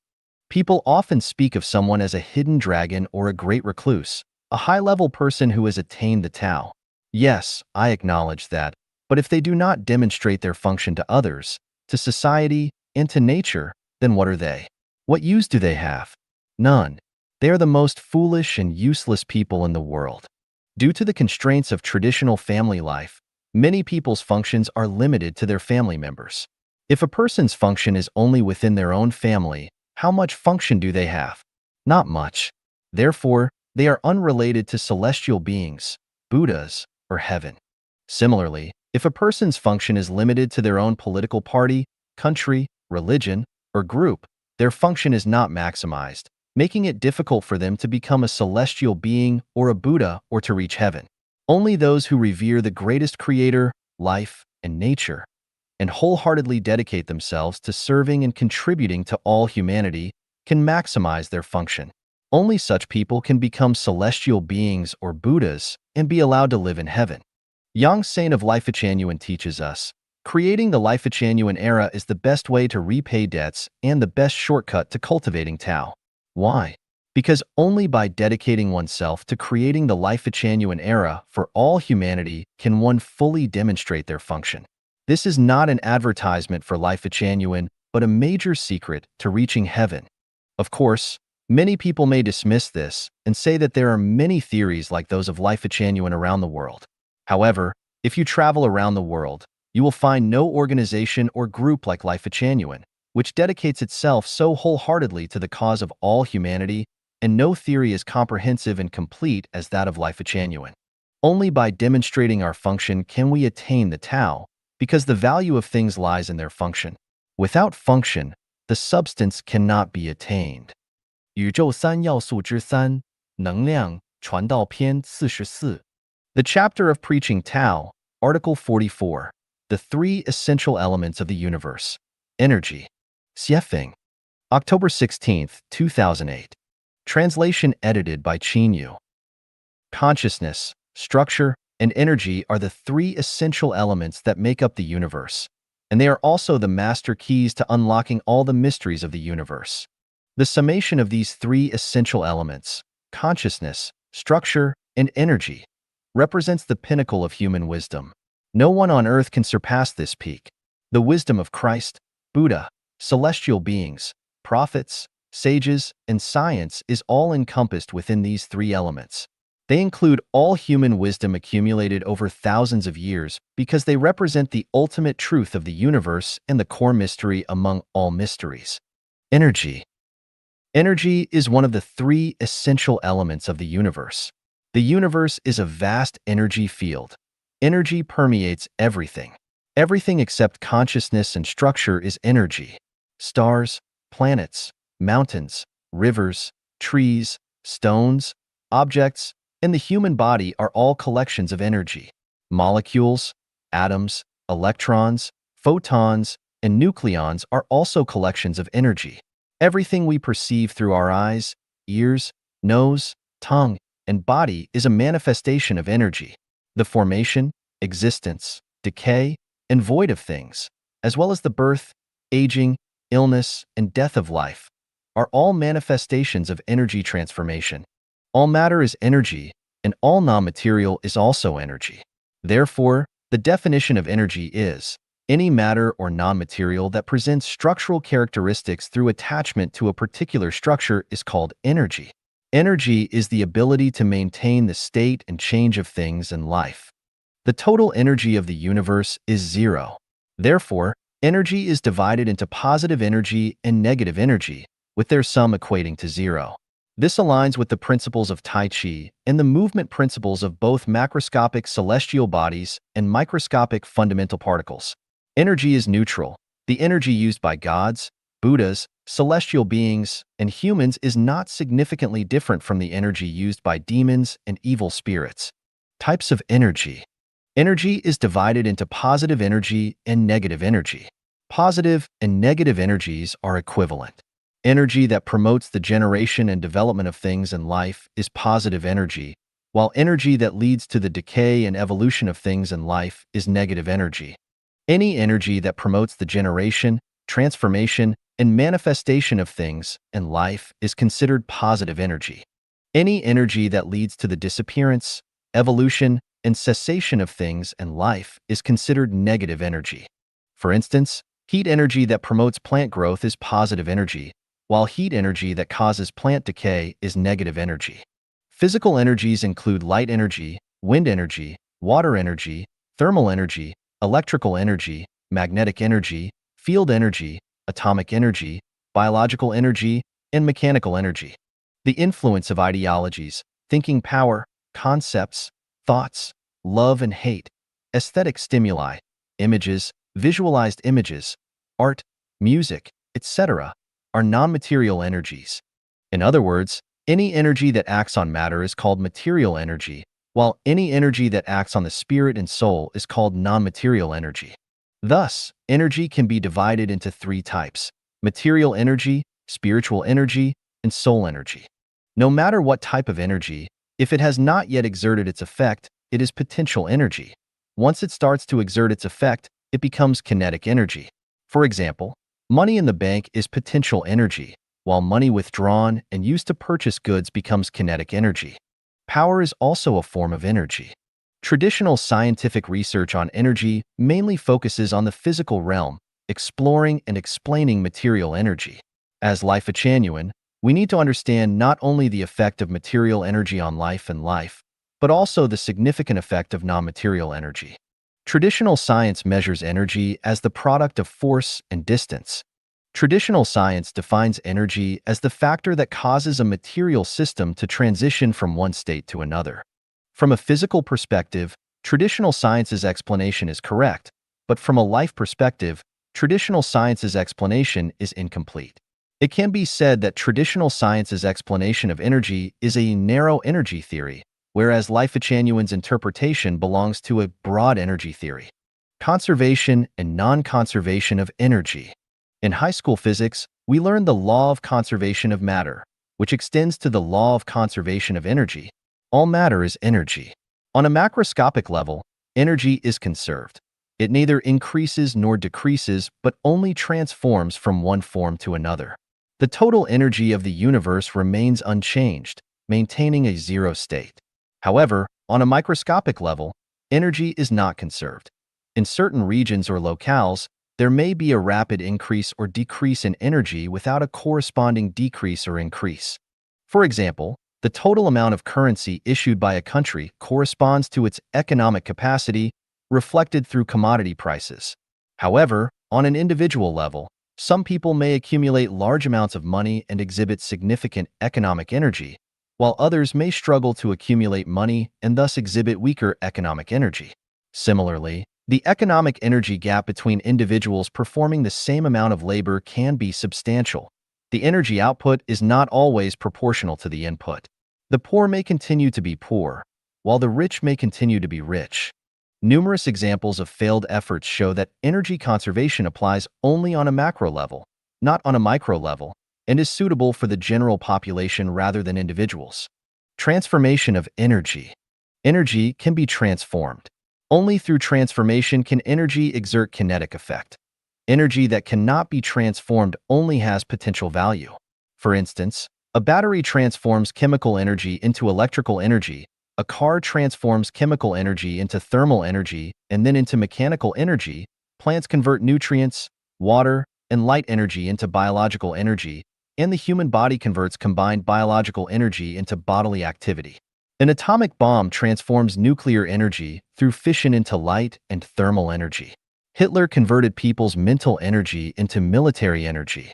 People often speak of someone as a hidden dragon or a great recluse, a high-level person who has attained the Tao. Yes, I acknowledge that, but if they do not demonstrate their function to others, to society, and to nature, then what are they? What use do they have? None. They are the most foolish and useless people in the world. Due to the constraints of traditional family life, many people's functions are limited to their family members. If a person's function is only within their own family, how much function do they have? Not much. Therefore, they are unrelated to celestial beings, Buddhas, or heaven. Similarly, if a person's function is limited to their own political party, country, religion, or group, their function is not maximized, making it difficult for them to become a celestial being or a Buddha or to reach heaven. Only those who revere the greatest creator, life, and nature, and wholeheartedly dedicate themselves to serving and contributing to all humanity can maximize their function. Only such people can become celestial beings or Buddhas and be allowed to live in heaven. Yang Saint of Life-Chanuen teaches us, creating the Life-Chanuen era is the best way to repay debts and the best shortcut to cultivating Tao. Why? Because only by dedicating oneself to creating the Life-Chanuen era for all humanity can one fully demonstrate their function. This is not an advertisement for Life-Chanuen, but a major secret to reaching heaven. Of course, many people may dismiss this and say that there are many theories like those of Life-Chanuen around the world. However, if you travel around the world, you will find no organization or group like Life-Chanuen, which dedicates itself so wholeheartedly to the cause of all humanity, and no theory is comprehensive and complete as that of Life-Chanuen. Only by demonstrating our function can we attain the Tao, because the value of things lies in their function. Without function, the substance cannot be attained. 宇宙三要素之三，能量传道篇44. The chapter of preaching Tao, Article 44, the three essential elements of the universe. Energy. Xiefeng. October 16, 2008. Translation edited by Qin Yu. Consciousness, structure, and energy are the three essential elements that make up the universe, and they are also the master keys to unlocking all the mysteries of the universe. The summation of these three essential elements, consciousness, structure, and energy, represents the pinnacle of human wisdom. No one on earth can surpass this peak. The wisdom of Christ, Buddha, celestial beings, prophets, sages, and science is all encompassed within these three elements. They include all human wisdom accumulated over thousands of years because they represent the ultimate truth of the universe and the core mystery among all mysteries. Energy. Energy is one of the three essential elements of the universe. The universe is a vast energy field. Energy permeates everything. Everything except consciousness and structure is energy. Stars, planets, mountains, rivers, trees, stones, objects, and the human body are all collections of energy. Molecules, atoms, electrons, photons, and nucleons are also collections of energy. Everything we perceive through our eyes, ears, nose, tongue, and body is a manifestation of energy. The formation, existence, decay, and void of things, as well as the birth, aging, illness, and death of life, are all manifestations of energy transformation. All matter is energy, and all non-material is also energy. Therefore, the definition of energy is any matter or non-material that presents structural characteristics through attachment to a particular structure is called energy. Energy is the ability to maintain the state and change of things in life. The total energy of the universe is zero. Therefore, energy is divided into positive energy and negative energy, with their sum equating to zero. This aligns with the principles of Tai Chi and the movement principles of both macroscopic celestial bodies and microscopic fundamental particles. Energy is neutral. The energy used by gods, Buddhas, celestial beings, and humans is not significantly different from the energy used by demons and evil spirits. Types of energy. Energy is divided into positive energy and negative energy. Positive and negative energies are equivalent. Energy that promotes the generation and development of things in life is positive energy, while energy that leads to the decay and evolution of things in life is negative energy. Any energy that promotes the generation, transformation, and manifestation of things in life is considered positive energy. Any energy that leads to the disappearance, evolution, and cessation of things in life is considered negative energy. For instance, heat energy that promotes plant growth is positive energy, while heat energy that causes plant decay is negative energy. Physical energies include light energy, wind energy, water energy, thermal energy, electrical energy, magnetic energy, field energy, atomic energy, biological energy, and mechanical energy. The influence of ideologies, thinking power, concepts, thoughts, love and hate, aesthetic stimuli, images, visualized images, art, music, etc., are non-material energies. In other words, any energy that acts on matter is called material energy, while any energy that acts on the spirit and soul is called non-material energy. Thus, energy can be divided into three types: material energy, spiritual energy, and soul energy. No matter what type of energy, if it has not yet exerted its effect, it is potential energy. Once it starts to exert its effect, it becomes kinetic energy. For example, money in the bank is potential energy, while money withdrawn and used to purchase goods becomes kinetic energy. Power is also a form of energy. Traditional scientific research on energy mainly focuses on the physical realm, exploring and explaining material energy. As Life-Chanyan, we need to understand not only the effect of material energy on life and life, but also the significant effect of non-material energy. Traditional science measures energy as the product of force and distance. Traditional science defines energy as the factor that causes a material system to transition from one state to another. From a physical perspective, traditional science's explanation is correct, but from a life perspective, traditional science's explanation is incomplete. It can be said that traditional science's explanation of energy is a narrow energy theory, whereas Life-Chanyan's interpretation belongs to a broad energy theory. Conservation and non-conservation of energy. In high school physics, we learned the law of conservation of matter, which extends to the law of conservation of energy. All matter is energy. On a macroscopic level, energy is conserved. It neither increases nor decreases, but only transforms from one form to another. The total energy of the universe remains unchanged, maintaining a zero state. However, on a microscopic level, energy is not conserved. In certain regions or locales, there may be a rapid increase or decrease in energy without a corresponding decrease or increase. For example, The total amount of currency issued by a country corresponds to its economic capacity reflected through commodity prices. However, on an individual level, some people may accumulate large amounts of money and exhibit significant economic energy, while others may struggle to accumulate money and thus exhibit weaker economic energy. Similarly, the economic energy gap between individuals performing the same amount of labor can be substantial. The energy output is not always proportional to the input. The poor may continue to be poor, while the rich may continue to be rich. Numerous examples of failed efforts show that energy conservation applies only on a macro level, not on a micro level, and is suitable for the general population rather than individuals. Transformation of energy. Energy can be transformed. Only through transformation can energy exert kinetic effect. Energy that cannot be transformed only has potential value. For instance, a battery transforms chemical energy into electrical energy, a car transforms chemical energy into thermal energy and then into mechanical energy, plants convert nutrients, water, and light energy into biological energy, and the human body converts combined biological energy into bodily activity. An atomic bomb transforms nuclear energy through fission into light and thermal energy. Hitler converted people's mental energy into military energy.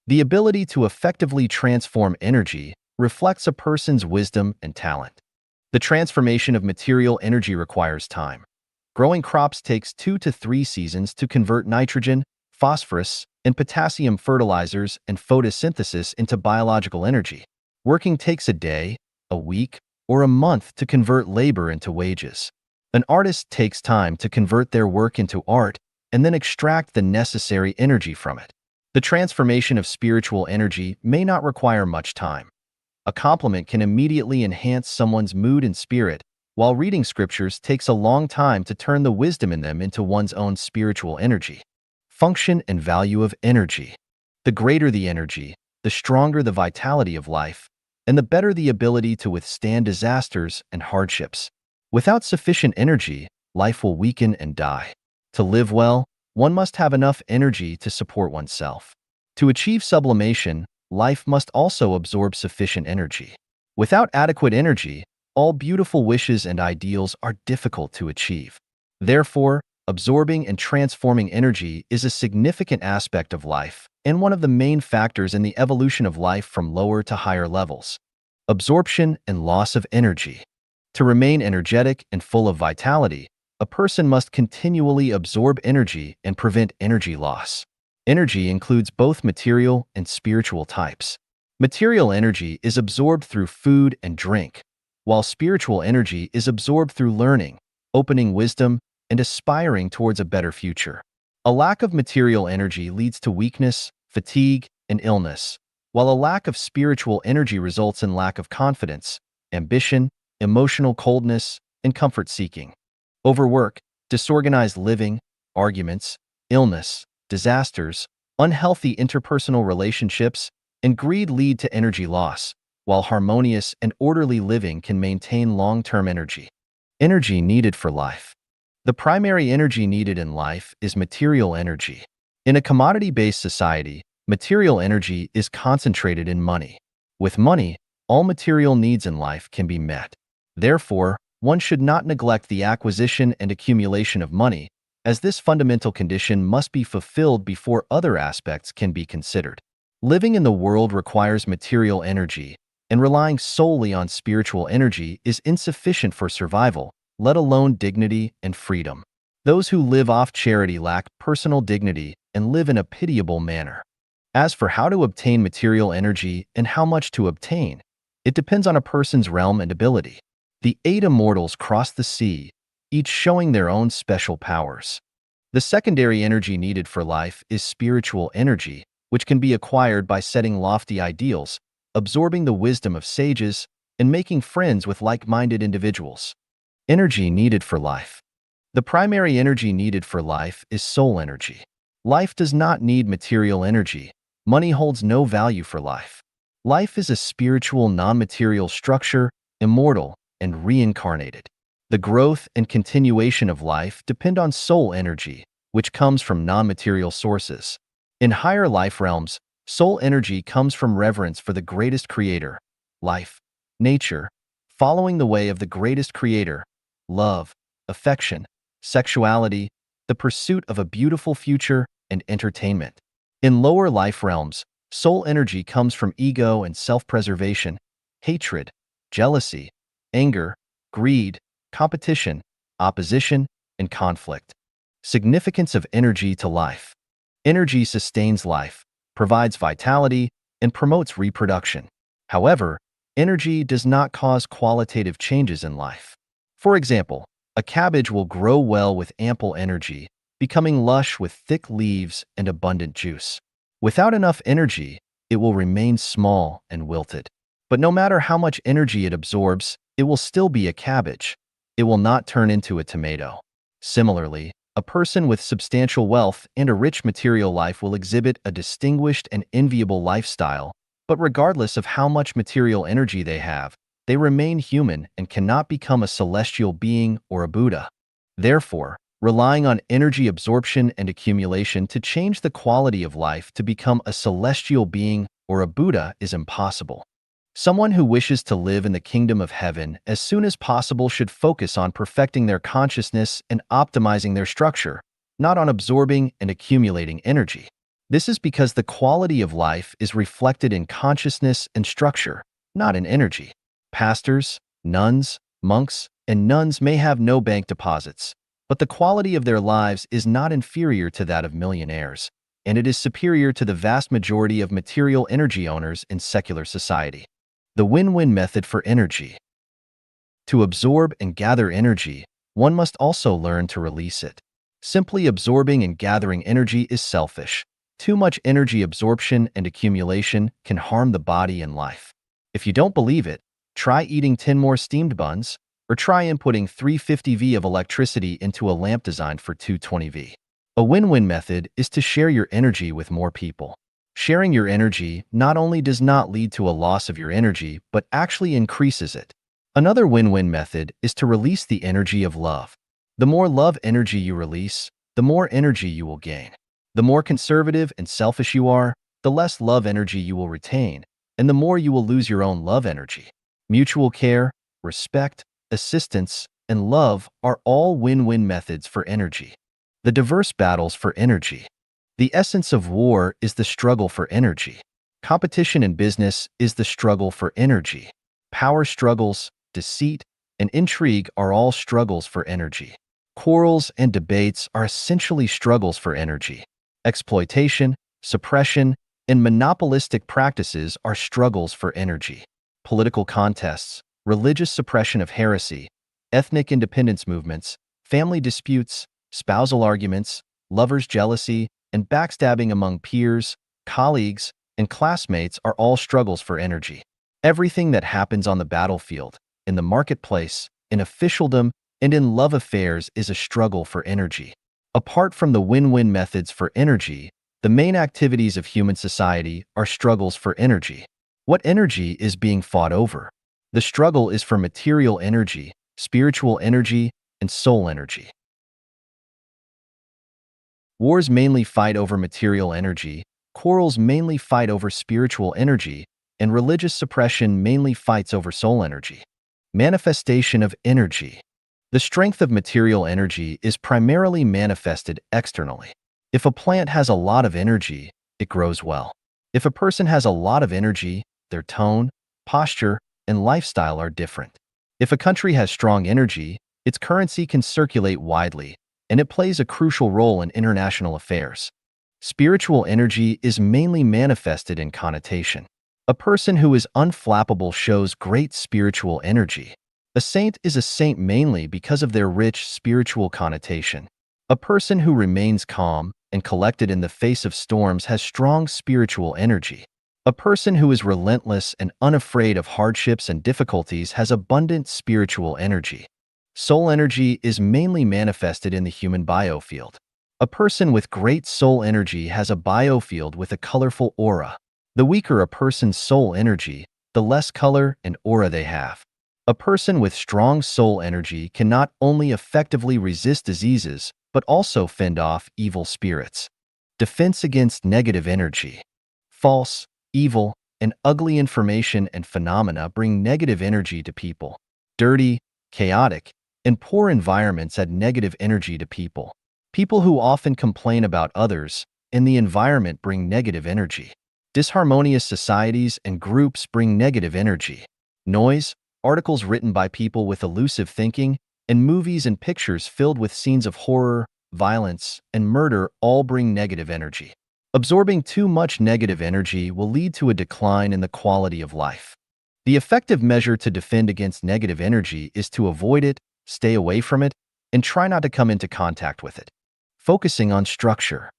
The ability to effectively transform energy reflects a person's wisdom and talent. The transformation of material energy requires time. Growing crops takes 2 to 3 seasons to convert nitrogen, phosphorus, and potassium fertilizers and photosynthesis into biological energy. Working takes a day, a week, or a month to convert labor into wages. An artist takes time to convert their work into art and then extract the necessary energy from it. The transformation of spiritual energy may not require much time. A compliment can immediately enhance someone's mood and spirit, while reading scriptures takes a long time to turn the wisdom in them into one's own spiritual energy. Function and value of energy. The greater the energy, the stronger the vitality of life, and the better the ability to withstand disasters and hardships. Without sufficient energy, life will weaken and die. To live well, one must have enough energy to support oneself. To achieve sublimation, life must also absorb sufficient energy. Without adequate energy, all beautiful wishes and ideals are difficult to achieve. Therefore, absorbing and transforming energy is a significant aspect of life and one of the main factors in the evolution of life from lower to higher levels. Absorption and loss of energy. To remain energetic and full of vitality, a person must continually absorb energy and prevent energy loss. Energy includes both material and spiritual types. Material energy is absorbed through food and drink, while spiritual energy is absorbed through learning, opening wisdom, and aspiring towards a better future. A lack of material energy leads to weakness, fatigue, and illness, while a lack of spiritual energy results in lack of confidence, ambition, emotional coldness, and comfort-seeking. Overwork, disorganized living, arguments, illness, disasters, unhealthy interpersonal relationships, and greed lead to energy loss, while harmonious and orderly living can maintain long-term energy. Energy needed for life. The primary energy needed in life is material energy. In a commodity-based society, material energy is concentrated in money. With money, all material needs in life can be met. Therefore, one should not neglect the acquisition and accumulation of money, as this fundamental condition must be fulfilled before other aspects can be considered. Living in the world requires material energy, and relying solely on spiritual energy is insufficient for survival, let alone dignity and freedom. Those who live off charity lack personal dignity and live in a pitiable manner. As for how to obtain material energy and how much to obtain, it depends on a person's realm and ability. The 8 immortals cross the sea, each showing their own special powers. The secondary energy needed for life is spiritual energy, which can be acquired by setting lofty ideals, absorbing the wisdom of sages, and making friends with like-minded individuals. Energy needed for life. The primary energy needed for life is soul energy. Life does not need material energy. Money holds no value for life. Life is a spiritual, non-material structure, immortal, and reincarnated. The growth and continuation of life depend on soul energy, which comes from non-material sources. In higher life realms, soul energy comes from reverence for the greatest creator, life, nature, following the way of the greatest creator, love, affection, sexuality, the pursuit of a beautiful future, and entertainment. In lower life realms, soul energy comes from ego and self-preservation, hatred, jealousy, anger, greed, competition, opposition, and conflict. Significance of energy to life. Energy sustains life, provides vitality, and promotes reproduction. However, energy does not cause qualitative changes in life. For example, a cabbage will grow well with ample energy, becoming lush with thick leaves and abundant juice. Without enough energy, it will remain small and wilted. But no matter how much energy it absorbs, it will still be a cabbage. It will not turn into a tomato. Similarly, a person with substantial wealth and a rich material life will exhibit a distinguished and enviable lifestyle, but regardless of how much material energy they have, they remain human and cannot become a celestial being or a Buddha. Therefore, relying on energy absorption and accumulation to change the quality of life to become a celestial being or a Buddha is impossible. Someone who wishes to live in the kingdom of heaven as soon as possible should focus on perfecting their consciousness and optimizing their structure, not on absorbing and accumulating energy. This is because the quality of life is reflected in consciousness and structure, not in energy. Pastors, nuns, monks, and nuns may have no bank deposits, but the quality of their lives is not inferior to that of millionaires, and it is superior to the vast majority of material energy owners in secular society. The win-win method for energy. To absorb and gather energy, one must also learn to release it. Simply absorbing and gathering energy is selfish. Too much energy absorption and accumulation can harm the body and life. If you don't believe it, try eating 10 more steamed buns, or try inputting 350 V of electricity into a lamp designed for 220 V. A win-win method is to share your energy with more people. Sharing your energy not only does not lead to a loss of your energy, but actually increases it. Another win-win method is to release the energy of love. The more love energy you release, the more energy you will gain. The more conservative and selfish you are, the less love energy you will retain, and the more you will lose your own love energy. Mutual care, respect, assistance, and love are all win-win methods for energy. The diverse battles for energy. The essence of war is the struggle for energy. Competition in business is the struggle for energy. Power struggles, deceit, and intrigue are all struggles for energy. Quarrels and debates are essentially struggles for energy. Exploitation, suppression, and monopolistic practices are struggles for energy. Political contests, religious suppression of heresy, ethnic independence movements, family disputes, spousal arguments, lovers' jealousy, and backstabbing among peers, colleagues, and classmates are all struggles for energy. Everything that happens on the battlefield, in the marketplace, in officialdom, and in love affairs is a struggle for energy. Apart from the win-win methods for energy, the main activities of human society are struggles for energy. What energy is being fought over? The struggle is for material energy, spiritual energy, and soul energy. Wars mainly fight over material energy, quarrels mainly fight over spiritual energy, and religious suppression mainly fights over soul energy. Manifestation of energy. The strength of material energy is primarily manifested externally. If a plant has a lot of energy, it grows well. If a person has a lot of energy, their tone, posture, and lifestyle are different. If a country has strong energy, its currency can circulate widely, and it plays a crucial role in international affairs. Spiritual energy is mainly manifested in connotation. A person who is unflappable shows great spiritual energy. A saint is a saint mainly because of their rich spiritual connotation. A person who remains calm and collected in the face of storms has strong spiritual energy. A person who is relentless and unafraid of hardships and difficulties has abundant spiritual energy. Soul energy is mainly manifested in the human biofield. A person with great soul energy has a biofield with a colorful aura. The weaker a person's soul energy, the less color and aura they have. A person with strong soul energy can not only effectively resist diseases, but also fend off evil spirits. Defense against negative energy. False, evil, and ugly information and phenomena bring negative energy to people. Dirty, chaotic, and poor environments add negative energy to people. People who often complain about others and the environment bring negative energy. Disharmonious societies and groups bring negative energy. Noise, articles written by people with elusive thinking, and movies and pictures filled with scenes of horror, violence, and murder all bring negative energy. Absorbing too much negative energy will lead to a decline in the quality of life. The effective measure to defend against negative energy is to avoid it, stay away from it, and try not to come into contact with it. Focusing on structure.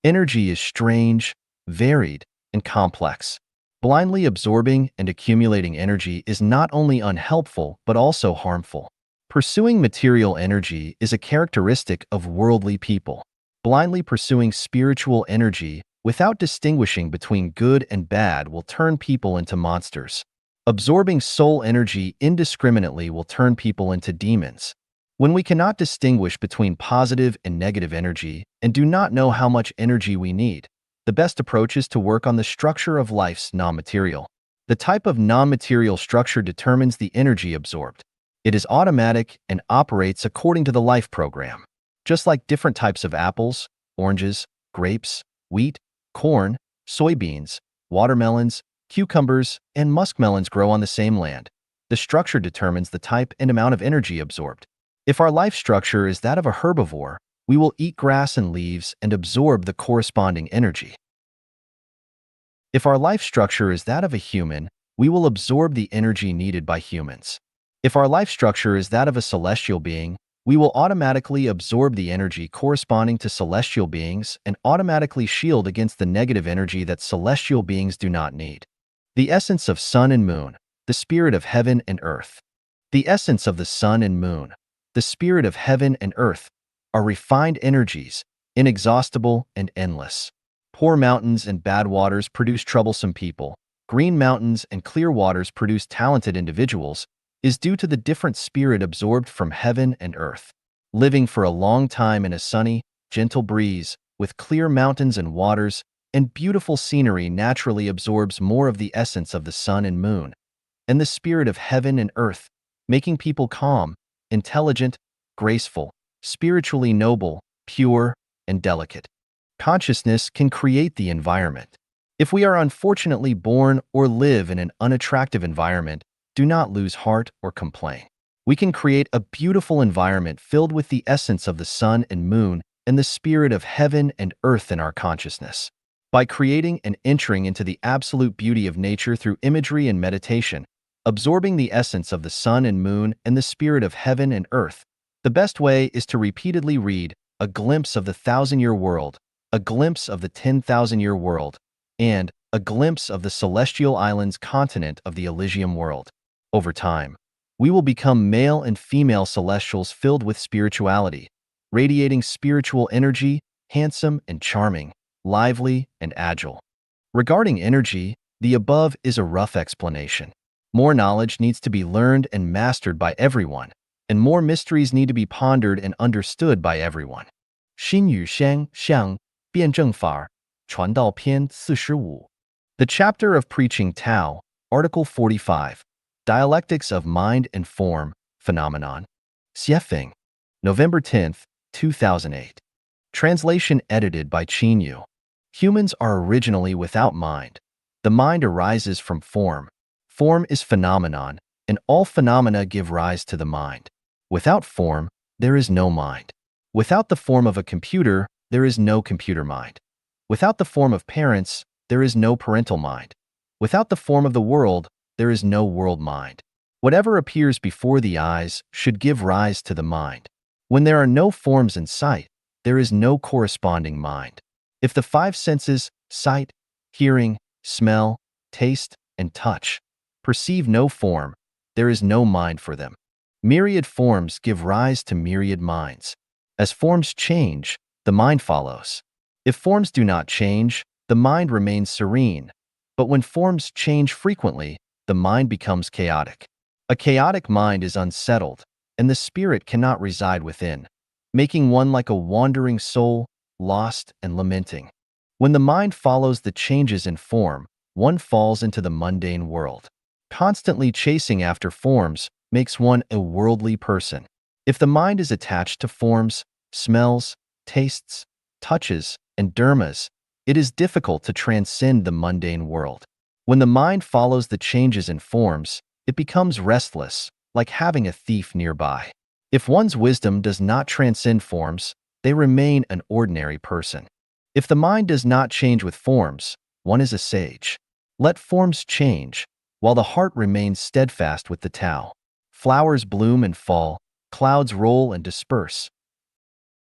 Energy is strange, varied, and complex. Blindly absorbing and accumulating energy is not only unhelpful but also harmful. Pursuing material energy is a characteristic of worldly people. Blindly pursuing spiritual energy without distinguishing between good and bad will turn people into monsters. Absorbing soul energy indiscriminately will turn people into demons. When we cannot distinguish between positive and negative energy and do not know how much energy we need, the best approach is to work on the structure of life's non-material. The type of non-material structure determines the energy absorbed. It is automatic and operates according to the life program. Just like different types of apples, oranges, grapes, wheat, corn, soybeans, watermelons, cucumbers, and muskmelons grow on the same land, the structure determines the type and amount of energy absorbed. If our life structure is that of a herbivore, we will eat grass and leaves and absorb the corresponding energy. If our life structure is that of a human, we will absorb the energy needed by humans. If our life structure is that of a celestial being, we will automatically absorb the energy corresponding to celestial beings and automatically shield against the negative energy that celestial beings do not need. The essence of sun and moon, the spirit of heaven and earth. The essence of the sun and moon, the spirit of heaven and earth, are refined energies, inexhaustible and endless. Poor mountains and bad waters produce troublesome people. Green mountains and clear waters produce talented individuals, is due to the different spirit absorbed from heaven and earth. Living for a long time in a sunny, gentle breeze, with clear mountains and waters, and beautiful scenery naturally absorbs more of the essence of the sun and moon, and the spirit of heaven and earth, making people calm, intelligent, graceful, spiritually noble, pure, and delicate. Consciousness can create the environment. If we are unfortunately born or live in an unattractive environment, do not lose heart or complain. We can create a beautiful environment filled with the essence of the sun and moon and the spirit of heaven and earth in our consciousness. By creating and entering into the absolute beauty of nature through imagery and meditation, absorbing the essence of the sun and moon and the spirit of heaven and earth, the best way is to repeatedly read A Glimpse of the Thousand-Year World, A Glimpse of the 10,000-Year World, and A Glimpse of the Celestial Islands continent of the Elysium world. Over time, we will become male and female celestials filled with spirituality, radiating spiritual energy, handsome and charming, lively and agile. Regarding energy, the above is a rough explanation. More knowledge needs to be learned and mastered by everyone, and more mysteries need to be pondered and understood by everyone. 心与相向辩证法传道篇45. The chapter of preaching Tao, Article 45, Dialectics of Mind and Form, Phenomenon. Xiefeng, November 10, 2008. Translation edited by Qin Yu. Humans are originally without mind. The mind arises from form. Form is phenomenon, and all phenomena give rise to the mind. Without form, there is no mind. Without the form of a computer, there is no computer mind. Without the form of parents, there is no parental mind. Without the form of the world, there is no world mind. Whatever appears before the eyes should give rise to the mind. When there are no forms in sight, there is no corresponding mind. If the five senses, sight, hearing, smell, taste, and touch, perceive no form, there is no mind for them. Myriad forms give rise to myriad minds. As forms change, the mind follows. If forms do not change, the mind remains serene. But when forms change frequently, the mind becomes chaotic. A chaotic mind is unsettled, and the spirit cannot reside within, making one like a wandering soul, lost and lamenting. When the mind follows the changes in form, one falls into the mundane world. Constantly chasing after forms makes one a worldly person. If the mind is attached to forms, smells, tastes, touches, and dermas, it is difficult to transcend the mundane world. When the mind follows the changes in forms, it becomes restless, like having a thief nearby. If one's wisdom does not transcend forms, they remain an ordinary person. If the mind does not change with forms, one is a sage. Let forms change, while the heart remains steadfast with the Tao. Flowers bloom and fall, clouds roll and disperse,